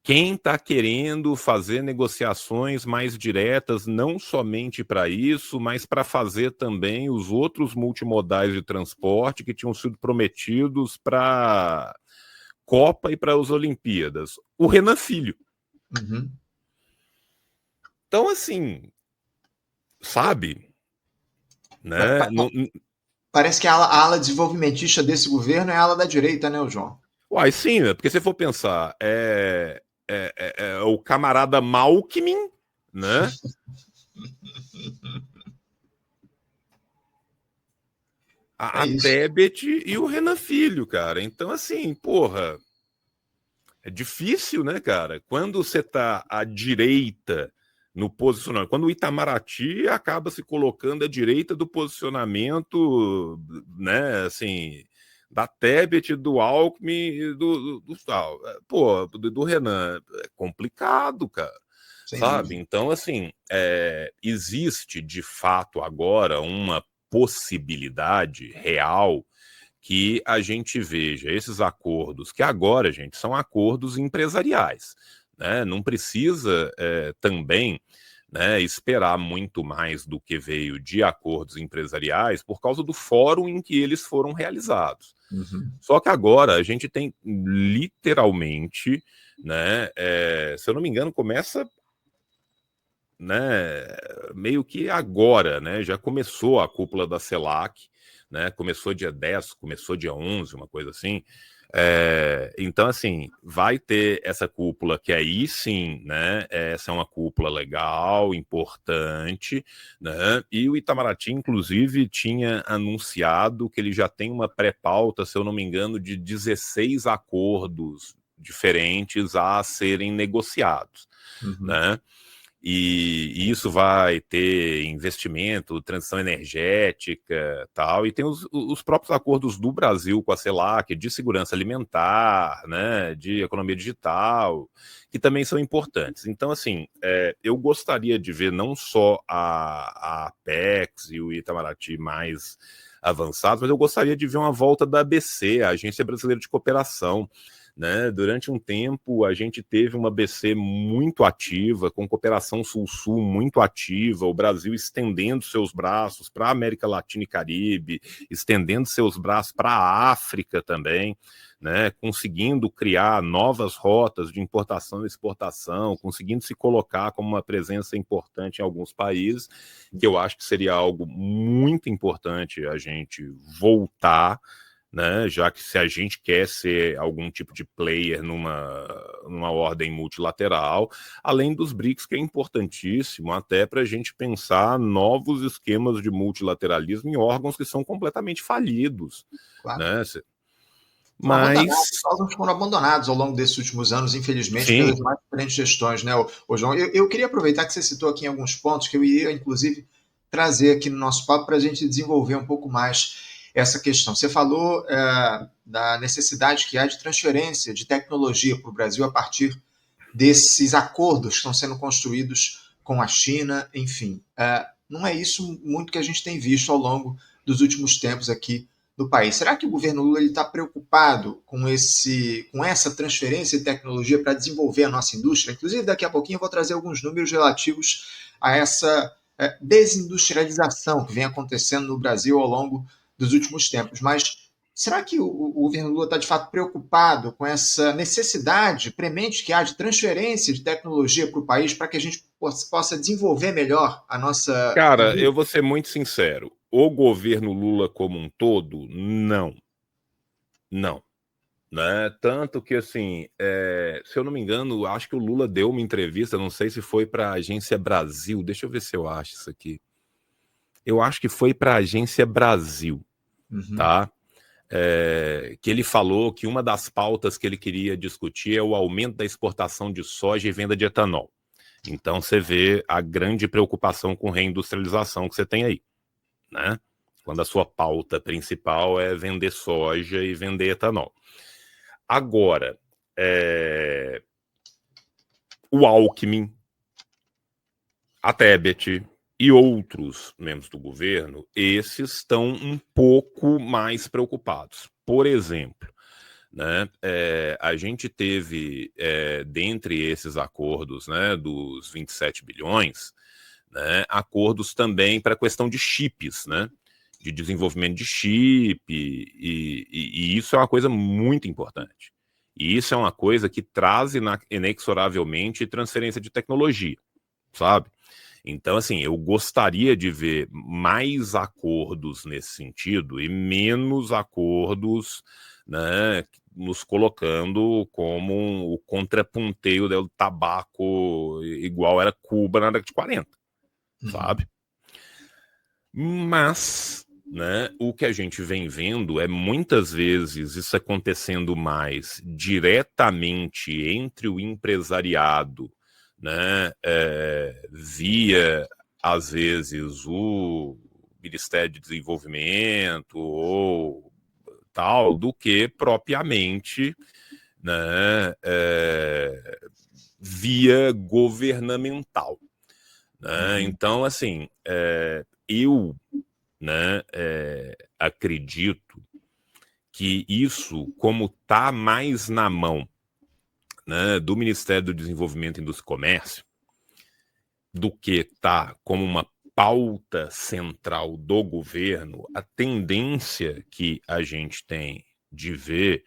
[SPEAKER 2] Quem está querendo fazer negociações mais diretas, não somente para isso, mas para fazer também os outros multimodais de transporte que tinham sido prometidos para Copa e para as Olimpíadas? O Renan Filho.
[SPEAKER 1] Uhum.
[SPEAKER 2] Então, assim, sabe? Né?
[SPEAKER 1] Parece que a ala desenvolvimentista desse governo é a ala da direita, né, João?
[SPEAKER 2] Uai, sim, né? Porque se for pensar, é o camarada Malkmin, né?
[SPEAKER 1] É
[SPEAKER 2] A
[SPEAKER 1] isso.
[SPEAKER 2] Tebet e o Renan Filho, cara. Então, assim, porra, é difícil, né, cara? Quando você tá à direita no posicionamento, quando o Itamaraty acaba se colocando à direita do posicionamento, né, assim, da Tebet, do Alckmin e do tal. Pô, do Renan, é complicado, cara.
[SPEAKER 1] Sem
[SPEAKER 2] Sabe?
[SPEAKER 1] dúvida.
[SPEAKER 2] Então, assim, existe de fato agora uma possibilidade real que a gente veja esses acordos, que agora, gente, são acordos empresariais. Né? Não precisa também, né, esperar muito mais do que veio de acordos empresariais por causa do fórum em que eles foram realizados.
[SPEAKER 1] Uhum.
[SPEAKER 2] Só que agora a gente tem literalmente, né, se eu não me engano, começa, né, meio que agora, né, já começou a cúpula da CELAC, né, começou dia 10, começou dia 11, uma coisa assim. Então, assim, vai ter essa cúpula que aí sim, né, essa é uma cúpula legal, importante, né, e o Itamaraty, inclusive, tinha anunciado que ele já tem uma pré-pauta, se eu não me engano, de 16 acordos diferentes a serem negociados,
[SPEAKER 1] Uhum.
[SPEAKER 2] né. E isso vai ter investimento, transição energética, tal, e tem os próprios acordos do Brasil com a CELAC de segurança alimentar, né, de economia digital, que também são importantes. Então, assim, eu gostaria de ver não só a Apex e o Itamaraty mais avançados, mas eu gostaria de ver uma volta da ABC, a Agência Brasileira de Cooperação. Né? Durante um tempo, a gente teve uma BC muito ativa, com cooperação Sul-Sul muito ativa, o Brasil estendendo seus braços para a América Latina e Caribe, estendendo seus braços para a África também, né? Conseguindo criar novas rotas de importação e exportação, conseguindo se colocar como uma presença importante em alguns países, que eu acho que seria algo muito importante a gente voltar, né? Já que se a gente quer ser algum tipo de player numa ordem multilateral, além dos BRICS, que é importantíssimo até para a gente pensar novos esquemas de multilateralismo em órgãos que são completamente falidos.
[SPEAKER 1] Claro.
[SPEAKER 2] Né?
[SPEAKER 1] Foram abandonados,
[SPEAKER 2] Mas,
[SPEAKER 1] os órgãos foram abandonados ao longo desses últimos anos, infelizmente,
[SPEAKER 2] sim,
[SPEAKER 1] pelas mais diferentes gestões, né, ô João? Eu queria aproveitar que você citou aqui em alguns pontos que eu iria, inclusive, trazer aqui no nosso papo para a gente desenvolver um pouco mais. essa questão. Você falou da necessidade que há de transferência de tecnologia para o Brasil a partir desses acordos que estão sendo construídos com a China, enfim. Não é isso muito que a gente tem visto ao longo dos últimos tempos aqui do país. Será que o governo Lula está preocupado com essa transferência de tecnologia para desenvolver a nossa indústria? Inclusive, daqui a pouquinho eu vou trazer alguns números relativos a essa desindustrialização que vem acontecendo no Brasil ao longo dos últimos tempos. Mas será que o governo Lula está, de fato, preocupado com essa necessidade premente que há de transferência de tecnologia para o país para que a gente possa desenvolver melhor a nossa...
[SPEAKER 2] Cara, eu vou ser muito sincero. O governo Lula como um todo, não. Não. Né? Tanto que, assim, se eu não me engano, acho que o Lula deu uma entrevista, não sei se foi para a Agência Brasil, deixa eu ver se eu acho isso aqui. Eu acho que foi para a Agência Brasil, tá? Que ele falou que uma das pautas que ele queria discutir é o aumento da exportação de soja e venda de etanol. Então você vê a grande preocupação com reindustrialização que você tem aí, né? Quando a sua pauta principal é vender soja e vender etanol. Agora, o Alckmin, a Tebet e outros membros do governo, esses estão um pouco mais preocupados. Por exemplo, né, a gente teve, dentre esses acordos, né, dos 27 bilhões, né, acordos também para a questão de chips, né, de desenvolvimento de chip, e isso é uma coisa muito importante. E isso é uma coisa que traz inexoravelmente transferência de tecnologia, sabe? Então, assim, eu gostaria de ver mais acordos nesse sentido e menos acordos, né, nos colocando como o contrapunteio do tabaco igual era Cuba na década de 40, sabe? Mas, né, o que a gente vem vendo é muitas vezes isso acontecendo mais diretamente entre o empresariado, né, via, às vezes, o Ministério de Desenvolvimento ou tal, do que propriamente, né, via governamental. Né? Então, assim, eu, né, acredito que isso, como está mais na mão, né, do Ministério do Desenvolvimento, Indústria e Comércio, do que está como uma pauta central do governo, a tendência que a gente tem de ver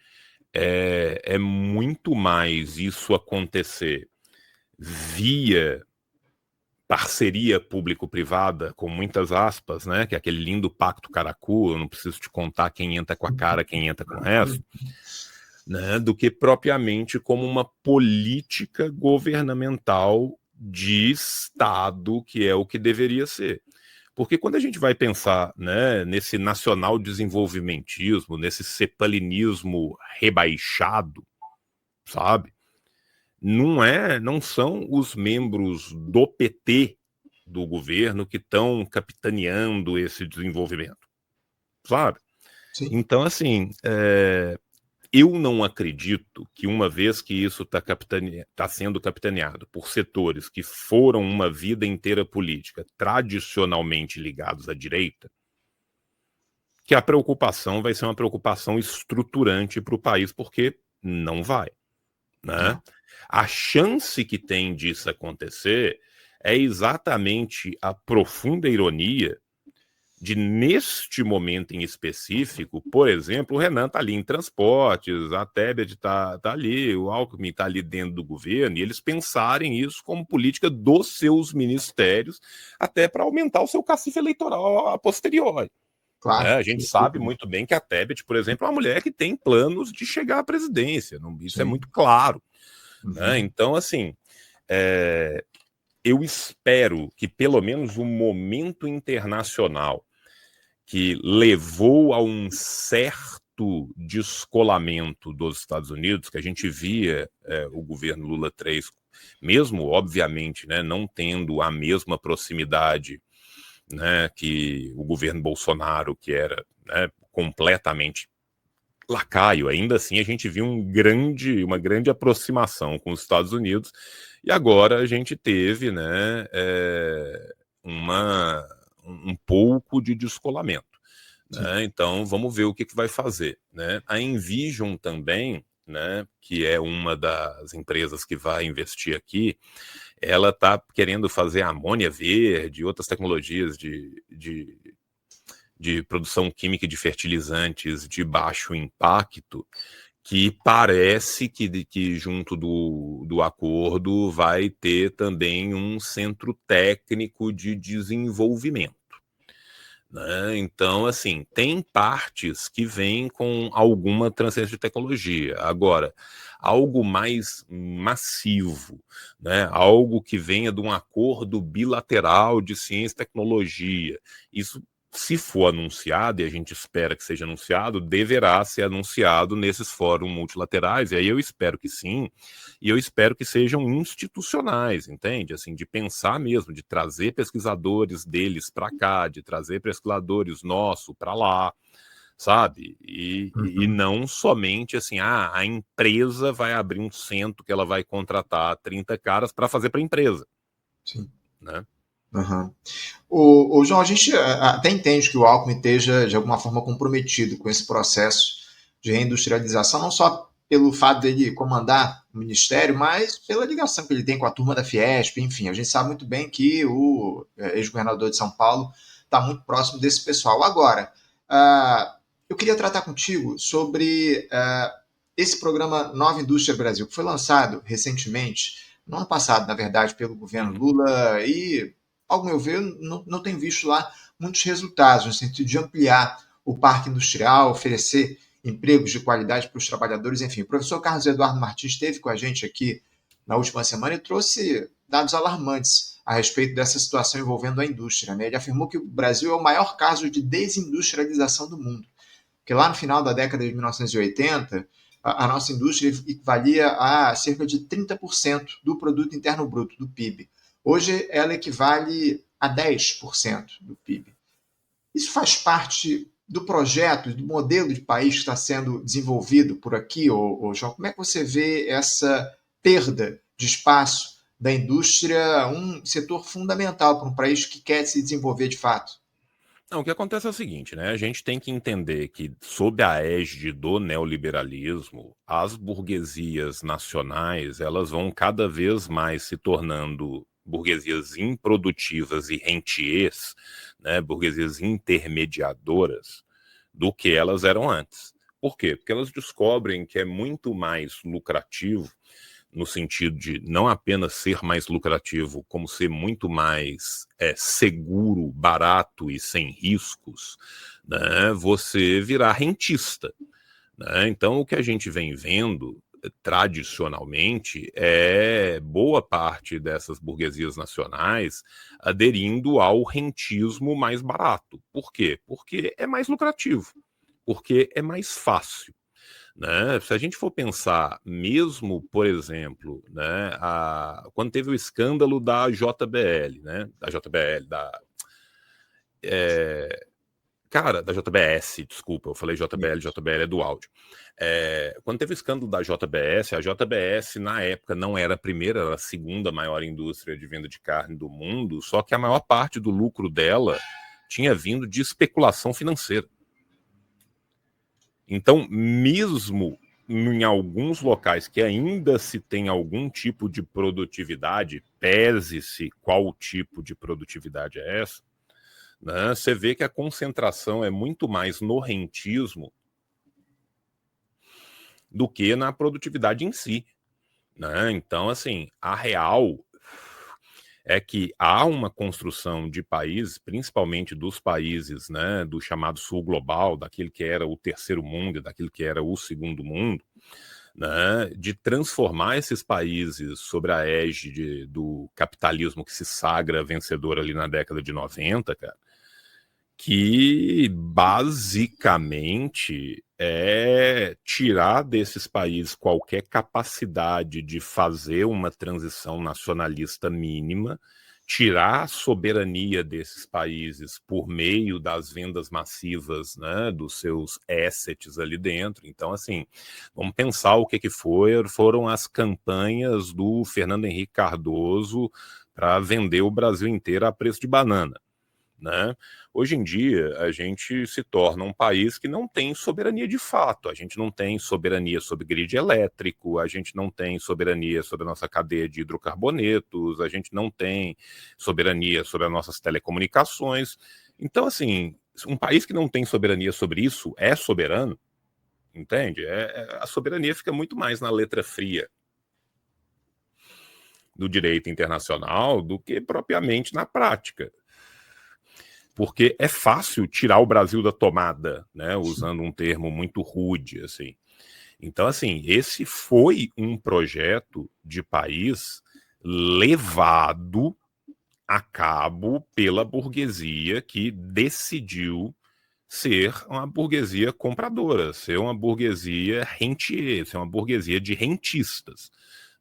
[SPEAKER 2] é muito mais isso acontecer via parceria público-privada, com muitas aspas, né, que é aquele lindo pacto caracu, eu não preciso te contar quem entra com a cara, quem entra com o resto, né, do que propriamente como uma política governamental de Estado, que é o que deveria ser. Porque quando a gente vai pensar, né, nesse nacional desenvolvimentismo, nesse cepalinismo rebaixado, sabe? Não são os membros do PT do governo que estão capitaneando esse desenvolvimento, sabe?
[SPEAKER 1] Sim.
[SPEAKER 2] Então, assim, eu não acredito que, uma vez que isso está sendo capitaneado por setores que foram uma vida inteira política tradicionalmente ligados à direita, que a preocupação vai ser uma preocupação estruturante para o país, porque não vai, né? A chance que tem disso acontecer é exatamente a profunda ironia de, neste momento em específico, por exemplo, o Renan está ali em transportes, a Tebet está ali, o Alckmin está ali dentro do governo, e eles pensarem isso como política dos seus ministérios, até para aumentar o seu cacife eleitoral a posteriori.
[SPEAKER 1] Claro.
[SPEAKER 2] A gente sabe muito bem que a Tebet, por exemplo, é uma mulher que tem planos de chegar à presidência, isso é muito claro. Né? Então, assim, eu espero que pelo menos o momento internacional que levou a um certo descolamento dos Estados Unidos, que a gente via o governo Lula 3, mesmo, obviamente, né, não tendo a mesma proximidade, né, que o governo Bolsonaro, que era, né, completamente lacaio. Ainda assim, a gente viu uma grande aproximação com os Estados Unidos, e agora a gente teve, né, um pouco de descolamento. Né? Então, vamos ver o que vai fazer. Né? A Envision também, né, que é uma das empresas que vai investir aqui, ela está querendo fazer amônia verde, outras tecnologias de produção química de fertilizantes de baixo impacto, que parece que junto do acordo vai ter também um centro técnico de desenvolvimento. Né? Então, assim, tem partes que vêm com alguma transferência de tecnologia. Agora, algo mais massivo, né? Algo que venha de um acordo bilateral de ciência e tecnologia, isso, se for anunciado, e a gente espera que seja anunciado, deverá ser anunciado nesses fóruns multilaterais, e aí eu espero que sim, e eu espero que sejam institucionais, entende? Assim, de pensar mesmo, de trazer pesquisadores deles para cá, de trazer pesquisadores nossos para lá, sabe? E não somente assim, a empresa vai abrir um centro que ela vai contratar 30 caras para fazer para a empresa.
[SPEAKER 1] Sim.
[SPEAKER 2] Né?
[SPEAKER 1] Uhum. O João, a gente até entende que o Alckmin esteja, de alguma forma, comprometido com esse processo de reindustrialização, não só pelo fato dele comandar o ministério, mas pela ligação que ele tem com a turma da Fiesp, enfim, a gente sabe muito bem que o ex-governador de São Paulo está muito próximo desse pessoal. Agora, eu queria tratar contigo sobre esse programa Nova Indústria Brasil, que foi lançado recentemente, no ano passado, na verdade, pelo governo Lula, e ao meu ver, não tenho visto lá muitos resultados no sentido de ampliar o parque industrial, oferecer empregos de qualidade para os trabalhadores, enfim. O professor Carlos Eduardo Martins esteve com a gente aqui na última semana e trouxe dados alarmantes a respeito dessa situação envolvendo a indústria. Né? Ele afirmou que o Brasil é o maior caso de desindustrialização do mundo, porque lá no final da década de 1980, a nossa indústria equivalia a cerca de 30% do produto interno bruto, do PIB. Hoje ela equivale a 10% do PIB. Isso faz parte do projeto, do modelo de país que está sendo desenvolvido por aqui, João? Como é que você vê essa perda de espaço da indústria, um setor fundamental para um país que quer se desenvolver de fato?
[SPEAKER 2] Não, o que acontece é o seguinte, né? A gente tem que entender que, sob a égide do neoliberalismo, as burguesias nacionais, elas vão cada vez mais se tornando burguesias improdutivas e rentiers, né? Burguesias intermediadoras, do que elas eram antes. Por quê? Porque elas descobrem que é muito mais lucrativo, no sentido de não apenas ser mais lucrativo, como ser muito mais seguro, barato e sem riscos, né, você virar rentista. Né? Então, o que a gente vem vendo tradicionalmente é boa parte dessas burguesias nacionais aderindo ao rentismo mais barato. Por quê? Porque é mais lucrativo, porque é mais fácil. Né? Se a gente for pensar, mesmo, por exemplo, né, quando teve o escândalo da JBL, né, da JBS, desculpa, eu falei JBL, JBL é do áudio. Quando teve o escândalo da JBS, a JBS na época não era a primeira, era a segunda maior indústria de venda de carne do mundo, só que a maior parte do lucro dela tinha vindo de especulação financeira. Então, mesmo em alguns locais que ainda se tem algum tipo de produtividade, pese-se qual tipo de produtividade é essa, né, você vê que a concentração é muito mais no rentismo do que na produtividade em si. Né? Então, assim, a real é que há uma construção de países, principalmente dos países, né, do chamado sul global, daquele que era o terceiro mundo e daquele que era o segundo mundo, né, de transformar esses países sob a égide do capitalismo que se sagra vencedor ali na década de 90, cara, que basicamente é tirar desses países qualquer capacidade de fazer uma transição nacionalista mínima tirar a soberania desses países por meio das vendas massivas, né, dos seus assets ali dentro. Então, assim, vamos pensar o que foram as campanhas do Fernando Henrique Cardoso para vender o Brasil inteiro a preço de banana, né? Hoje em dia, a gente se torna um país que não tem soberania de fato. A gente não tem soberania sobre grid elétrico, a gente não tem soberania sobre a nossa cadeia de hidrocarbonetos, a gente não tem soberania sobre as nossas telecomunicações. Então, assim, um país que não tem soberania sobre isso é soberano, entende? A soberania fica muito mais na letra fria do direito internacional do que propriamente na prática. Porque é fácil tirar o Brasil da tomada, né, usando um termo muito rude, assim. Então, assim, esse foi um projeto de país levado a cabo pela burguesia que decidiu ser uma burguesia compradora, ser uma burguesia rentier, ser uma burguesia de rentistas,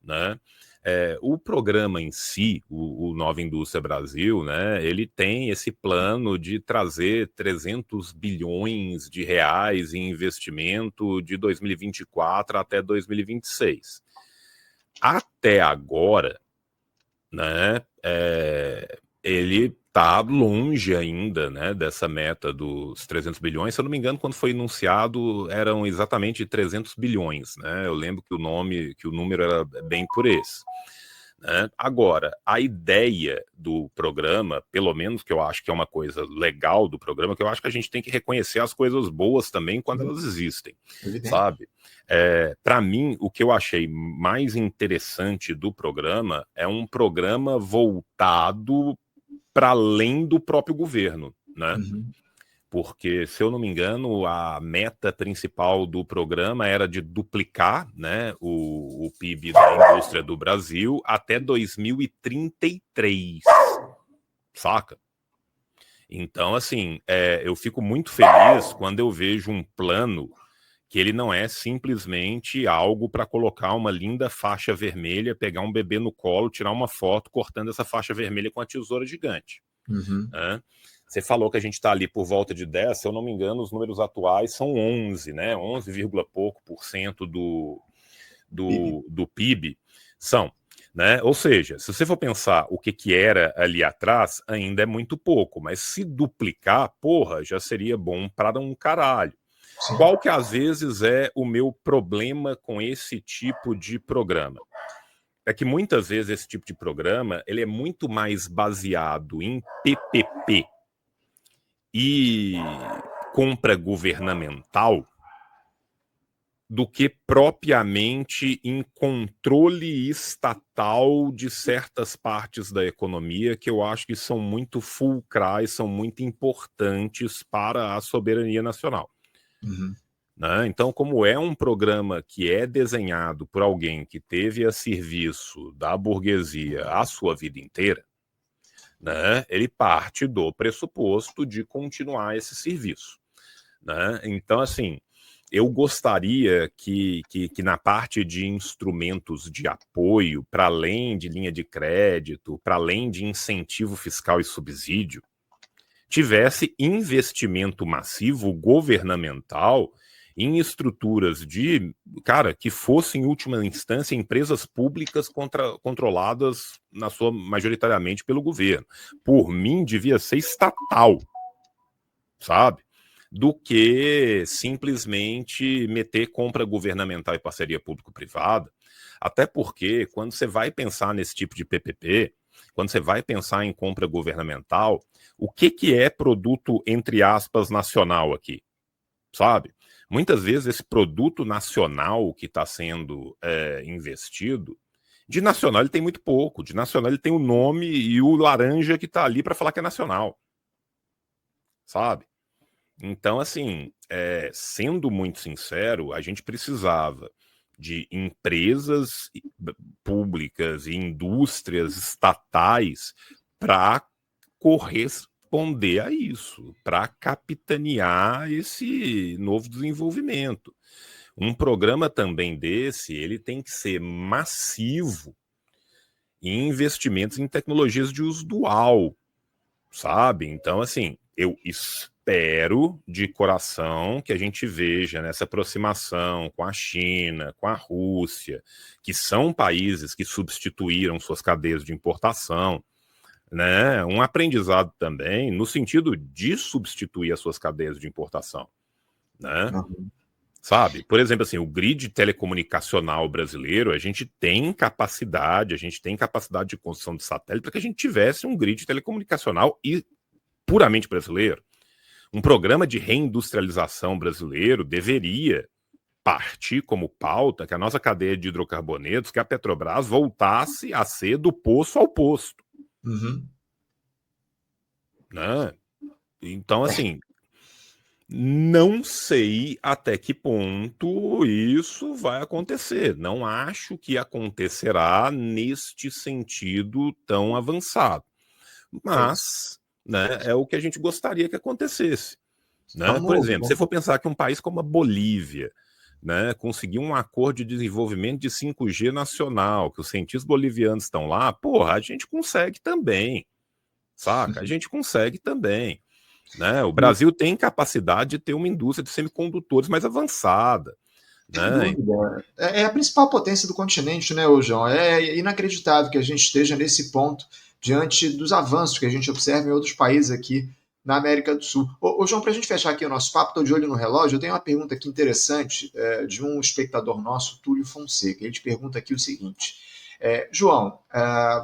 [SPEAKER 2] né? O programa em si, o Nova Indústria Brasil, né, ele tem esse plano de trazer 300 bilhões de reais em investimento de 2024 até 2026. Até agora, né, ele está longe ainda, né, dessa meta dos 300 bilhões. Se eu não me engano, quando foi anunciado, eram exatamente 300 bilhões. Né? Eu lembro que o número era bem por esse. Né? Agora, a ideia do programa, pelo menos que eu acho que é uma coisa legal do programa, que eu acho que a gente tem que reconhecer as coisas boas também quando elas existem, sabe? Para mim, o que eu achei mais interessante do programa é um programa voltado para além do próprio governo, né?
[SPEAKER 1] Uhum.
[SPEAKER 2] Porque, se eu não me engano, a meta principal do programa era de duplicar, né, o PIB da indústria do Brasil até 2033, saca? Então, assim, eu fico muito feliz quando eu vejo um plano que ele não é simplesmente algo para colocar uma linda faixa vermelha, pegar um bebê no colo, tirar uma foto cortando essa faixa vermelha com a tesoura gigante.
[SPEAKER 1] Uhum.
[SPEAKER 2] Né? Você falou que a gente está ali por volta de 10, se eu não me engano, os números atuais são 11, né? 11, pouco por cento do PIB são. Né? Ou seja, se você for pensar o que era ali atrás, ainda é muito pouco, mas se duplicar, porra, já seria bom para um caralho. Sim. Qual que às vezes é o meu problema com esse tipo de programa? É que muitas vezes esse tipo de programa ele é muito mais baseado em PPP e compra governamental do que propriamente em controle estatal de certas partes da economia que eu acho que são muito fulcrais, são muito importantes para a soberania nacional.
[SPEAKER 1] Uhum.
[SPEAKER 2] Né? Então, como é um programa que é desenhado por alguém que teve a serviço da burguesia a sua vida inteira, né, ele parte do pressuposto de continuar esse serviço. Né? Então, assim, eu gostaria que na parte de instrumentos de apoio, para além de linha de crédito, para além de incentivo fiscal e subsídio, tivesse investimento massivo governamental em estruturas que fossem, em última instância, empresas públicas controladas, majoritariamente pelo governo. Por mim, devia ser estatal, sabe? Do que simplesmente meter compra governamental e parceria público-privada. Até porque, quando você vai pensar nesse tipo de PPP, quando você vai pensar em compra governamental, o que é produto, entre aspas, nacional aqui? Sabe? Muitas vezes esse produto nacional que está sendo investido, de nacional ele tem muito pouco, de nacional ele tem o nome e o laranja que está ali para falar que é nacional. Sabe? Então, assim, sendo muito sincero, a gente precisava de empresas públicas e indústrias estatais para corresponder a isso, para capitanear esse novo desenvolvimento. Um programa também desse, ele tem que ser massivo em investimentos em tecnologias de uso dual, sabe? Então, assim, eu espero de coração que a gente veja nessa aproximação com a China, com a Rússia, que são países que substituíram suas cadeias de importação, né? Um aprendizado também no sentido de substituir as suas cadeias de importação, né?
[SPEAKER 1] Uhum.
[SPEAKER 2] Sabe? Por exemplo, assim, o grid telecomunicacional brasileiro, a gente tem capacidade de construção de satélite para que a gente tivesse um grid telecomunicacional e puramente brasileiro. Um programa de reindustrialização brasileiro deveria partir como pauta que a nossa cadeia de hidrocarbonetos, que a Petrobras voltasse a ser do poço ao posto.
[SPEAKER 1] Uhum.
[SPEAKER 2] Né? Então, assim, não sei até que ponto isso vai acontecer. Não acho que acontecerá neste sentido tão avançado. Mas, né, é o que a gente gostaria que acontecesse. Né? Por exemplo, se for pensar que um país como a Bolívia, né, conseguiu um acordo de desenvolvimento de 5G nacional, que os cientistas bolivianos estão lá, porra, a gente consegue também, saca? A gente consegue também. Né? O Brasil tem capacidade de ter uma indústria de semicondutores mais avançada.
[SPEAKER 1] Sem
[SPEAKER 2] Né?
[SPEAKER 1] dúvida. É a principal potência do continente, né, João? É inacreditável que a gente esteja nesse ponto diante dos avanços que a gente observa em outros países aqui na América do Sul. João, para a gente fechar aqui o nosso papo, estou de olho no relógio, eu tenho uma pergunta aqui interessante de um espectador nosso, Túlio Fonseca. Ele te pergunta aqui o seguinte: João,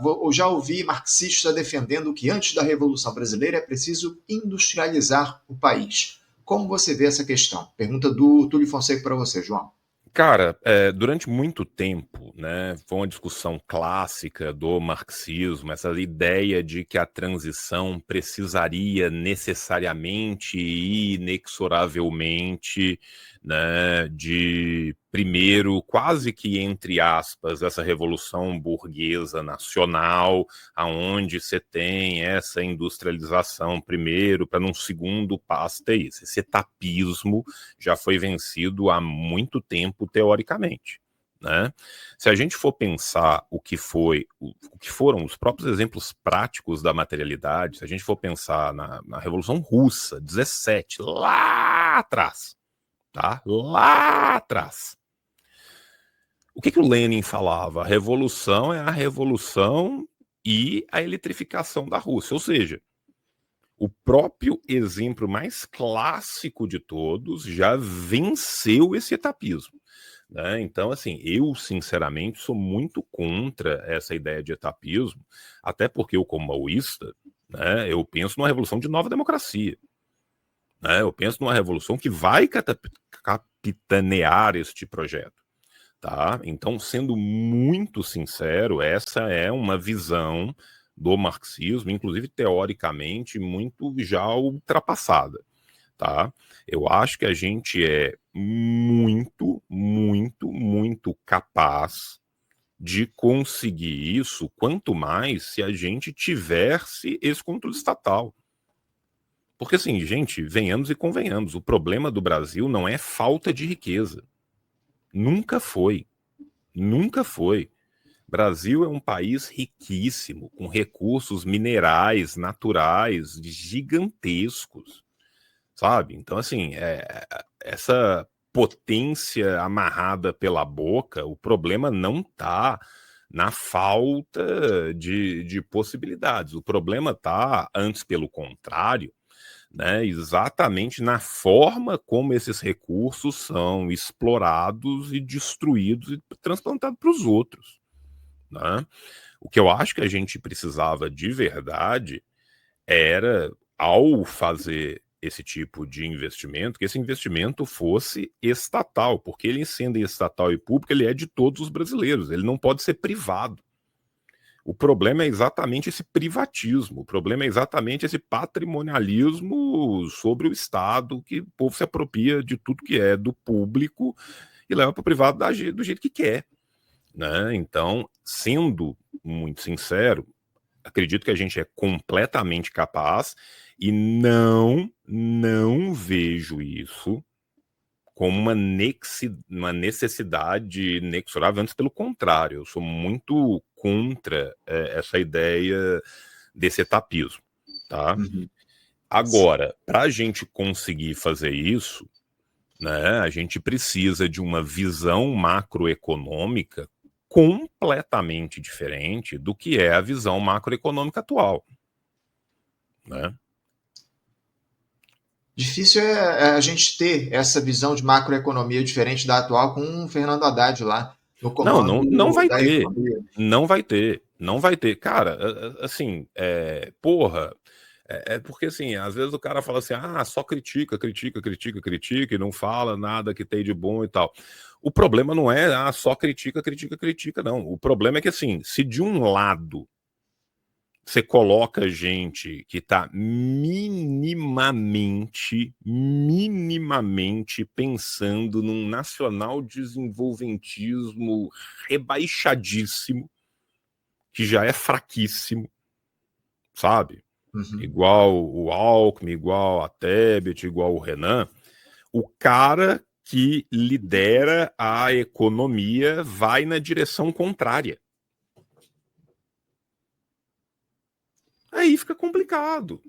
[SPEAKER 1] eu já ouvi marxistas defendendo que antes da Revolução Brasileira é preciso industrializar o país. Como você vê essa questão? Pergunta do Túlio Fonseca para você, João.
[SPEAKER 2] Cara, durante muito tempo, né, foi uma discussão clássica do marxismo, essa ideia de que a transição precisaria necessariamente e inexoravelmente, né, de primeiro, quase que entre aspas, essa revolução burguesa nacional, aonde você tem essa industrialização primeiro, para num segundo passo ter isso. Esse etapismo já foi vencido há muito tempo, teoricamente. Né? Se a gente for pensar o que foram os próprios exemplos práticos da materialidade, se a gente for pensar na Revolução Russa, 17, lá atrás, tá? Lá atrás. O que o Lenin falava? A revolução é a revolução e a eletrificação da Rússia, ou seja, o próprio exemplo mais clássico de todos já venceu esse etapismo. Né? Então, assim, eu sinceramente sou muito contra essa ideia de etapismo, até porque eu, como maoísta, né, eu penso numa revolução de nova democracia. Né? Eu penso numa revolução que vai capitanear este projeto. Tá? Então, sendo muito sincero, essa é uma visão do marxismo, inclusive teoricamente, muito já ultrapassada. Tá? Eu acho que a gente é muito, muito, muito capaz de conseguir isso, quanto mais se a gente tivesse esse controle estatal. Porque assim, gente, venhamos e convenhamos, o problema do Brasil não é falta de riqueza. Nunca foi. Nunca foi. Brasil é um país riquíssimo, com recursos minerais, naturais, gigantescos, sabe? Então, assim, essa potência amarrada pela boca, o problema não está na falta de possibilidades. O problema está, antes pelo contrário, né, exatamente na forma como esses recursos são explorados e destruídos e transplantados para os outros. Né? O que eu acho que a gente precisava de verdade era, ao fazer esse tipo de investimento, que esse investimento fosse estatal, porque ele, sendo estatal e público, ele é de todos os brasileiros, ele não pode ser privado. O problema é exatamente esse privatismo, o problema é exatamente esse patrimonialismo sobre o Estado, que o povo se apropria de tudo que é do público e leva para o privado do jeito que quer. Né? Então, sendo muito sincero, acredito que a gente é completamente capaz e não vejo isso como uma necessidade inexorável, antes pelo contrário, eu sou muito contra essa ideia desse etapismo, tá?
[SPEAKER 1] Uhum.
[SPEAKER 2] Agora, para a gente conseguir fazer isso, né, a gente precisa de uma visão macroeconômica completamente diferente do que é a visão macroeconômica atual, né?
[SPEAKER 1] Difícil é a gente ter essa visão de macroeconomia diferente da atual com o Fernando Haddad lá no
[SPEAKER 2] Não
[SPEAKER 1] comando
[SPEAKER 2] vai
[SPEAKER 1] da
[SPEAKER 2] ter,
[SPEAKER 1] economia.
[SPEAKER 2] não vai ter. Cara, assim, porra, porque assim, às vezes o cara fala assim, só critica, e não fala nada que tem de bom e tal. O problema não é, só critica, não. O problema é que assim, se de um lado você coloca gente que está minimamente pensando num nacional desenvolventismo rebaixadíssimo, que já é fraquíssimo, sabe?
[SPEAKER 1] Uhum.
[SPEAKER 2] Igual o Alckmin, igual a Tebet, igual o Renan, o cara que lidera a economia vai na direção contrária. Aí fica complicado.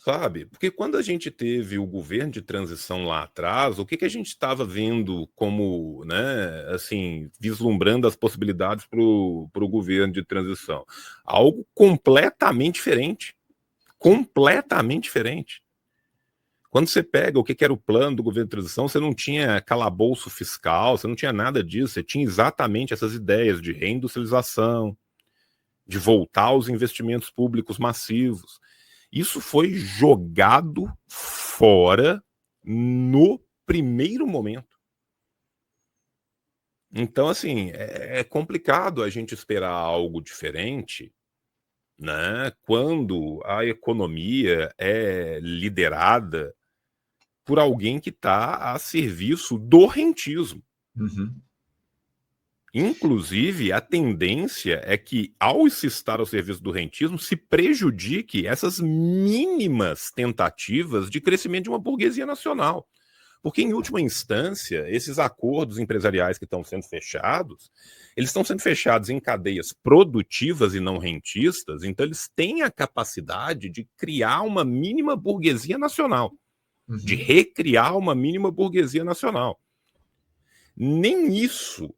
[SPEAKER 2] Sabe? Porque quando a gente teve o governo de transição lá atrás, o que a gente estava vendo como, né, assim, vislumbrando as possibilidades para o governo de transição? Algo completamente diferente. Completamente diferente. Quando você pega o que era o plano do governo de transição, você não tinha calabouço fiscal, você não tinha nada disso, você tinha exatamente essas ideias de reindustrialização, de voltar aos investimentos públicos massivos. Isso foi jogado fora no primeiro momento. Então, assim, é complicado a gente esperar algo diferente, né, quando a economia é liderada por alguém que está a serviço do rentismo.
[SPEAKER 1] Uhum.
[SPEAKER 2] Inclusive, a tendência é que, ao se estar ao serviço do rentismo, se prejudique essas mínimas tentativas de crescimento de uma burguesia nacional. Porque, em última instância, esses acordos empresariais que estão sendo fechados, eles estão sendo fechados em cadeias produtivas e não rentistas, então eles têm a capacidade de criar uma mínima burguesia nacional, de
[SPEAKER 1] Uhum.
[SPEAKER 2] recriar uma mínima burguesia nacional. Nem isso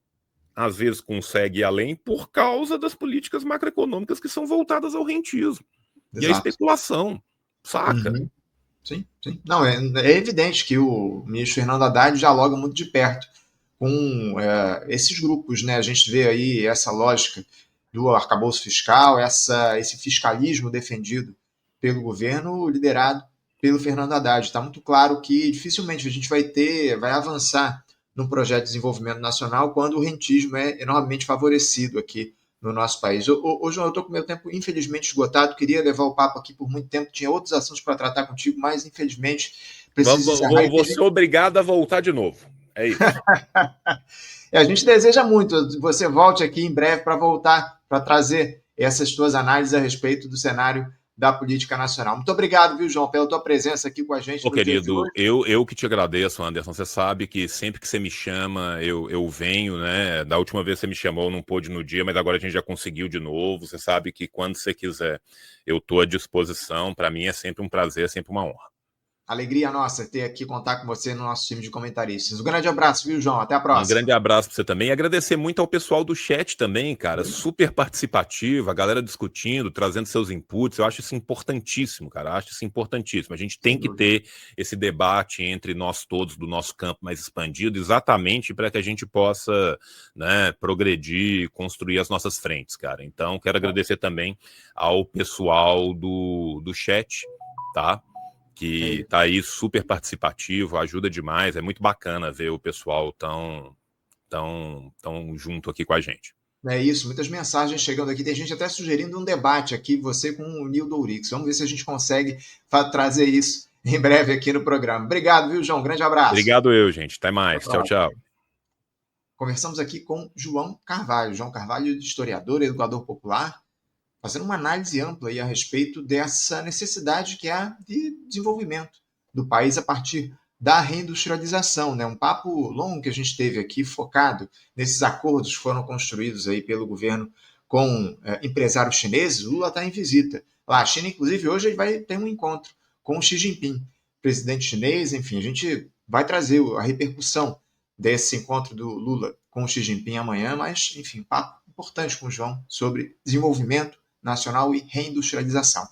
[SPEAKER 2] às vezes consegue ir além por causa das políticas macroeconômicas que são voltadas ao rentismo e à
[SPEAKER 1] Exato.
[SPEAKER 2] especulação, saca?
[SPEAKER 1] Uhum. Sim, sim. Não, é evidente que o ministro Fernando Haddad dialoga muito de perto com esses grupos, né? A gente vê aí essa lógica do arcabouço fiscal, esse fiscalismo defendido pelo governo liderado pelo Fernando Haddad. Está muito claro que dificilmente a gente vai avançar no projeto de desenvolvimento nacional quando o rentismo é enormemente favorecido aqui no nosso país. Ô João, eu estou com meu tempo infelizmente esgotado, queria levar o papo aqui por muito tempo, tinha outros assuntos para tratar contigo, mas infelizmente preciso encerrar.
[SPEAKER 2] Vou ser obrigado a voltar de novo. É isso.
[SPEAKER 1] A gente deseja muito que você volte aqui em breve para voltar, para trazer essas suas análises a respeito do cenário da política nacional. Muito obrigado, viu, João, pela tua presença aqui com a gente
[SPEAKER 2] Ô,
[SPEAKER 1] no dia de
[SPEAKER 2] querido,
[SPEAKER 1] hoje.
[SPEAKER 2] eu que te agradeço, Anderson. Você sabe que sempre que você me chama, eu venho, né? Da última vez que você me chamou, não pôde no dia, mas agora a gente já conseguiu de novo. Você sabe que quando você quiser, eu estou à disposição. Para mim é sempre um prazer, é sempre uma honra.
[SPEAKER 1] Alegria nossa ter aqui contar com você no nosso time de comentaristas. Um grande abraço, viu, João? Até a
[SPEAKER 2] Um
[SPEAKER 1] próxima.
[SPEAKER 2] grande abraço para você também. E agradecer muito ao pessoal do chat também, cara. Super participativo, a galera discutindo, trazendo seus inputs. Eu acho isso importantíssimo, cara. Eu acho isso importantíssimo. A gente tem
[SPEAKER 1] Sem
[SPEAKER 2] que
[SPEAKER 1] dúvida.
[SPEAKER 2] ter esse debate entre nós todos do nosso campo mais expandido, exatamente para que a gente possa, né, progredir, construir as nossas frentes, cara. Então, quero agradecer também ao pessoal do chat, tá? Que tá aí super participativo, ajuda demais, é muito bacana ver o pessoal tão junto aqui com a gente.
[SPEAKER 1] É isso, muitas mensagens chegando aqui. Tem gente até sugerindo um debate aqui, você com o Nildo Ourix. Vamos ver se a gente consegue trazer isso em breve aqui no programa. Obrigado, viu, João? Grande abraço.
[SPEAKER 2] Obrigado eu, gente. Até
[SPEAKER 1] Até a
[SPEAKER 2] mais. Tchau,
[SPEAKER 1] próxima.
[SPEAKER 2] tchau.
[SPEAKER 1] Conversamos aqui com João Carvalho. João Carvalho, historiador, educador popular, fazendo uma análise ampla aí a respeito dessa necessidade que há de desenvolvimento do país a partir da reindustrialização, né? Um papo longo que a gente teve aqui, focado nesses acordos que foram construídos aí pelo governo com empresários chineses. Lula está em visita lá. A China, inclusive, hoje ele vai ter um encontro com o Xi Jinping, presidente chinês. Enfim, a gente vai trazer a repercussão desse encontro do Lula com o Xi Jinping amanhã, mas, enfim, papo importante com o João sobre desenvolvimento nacional e reindustrialização.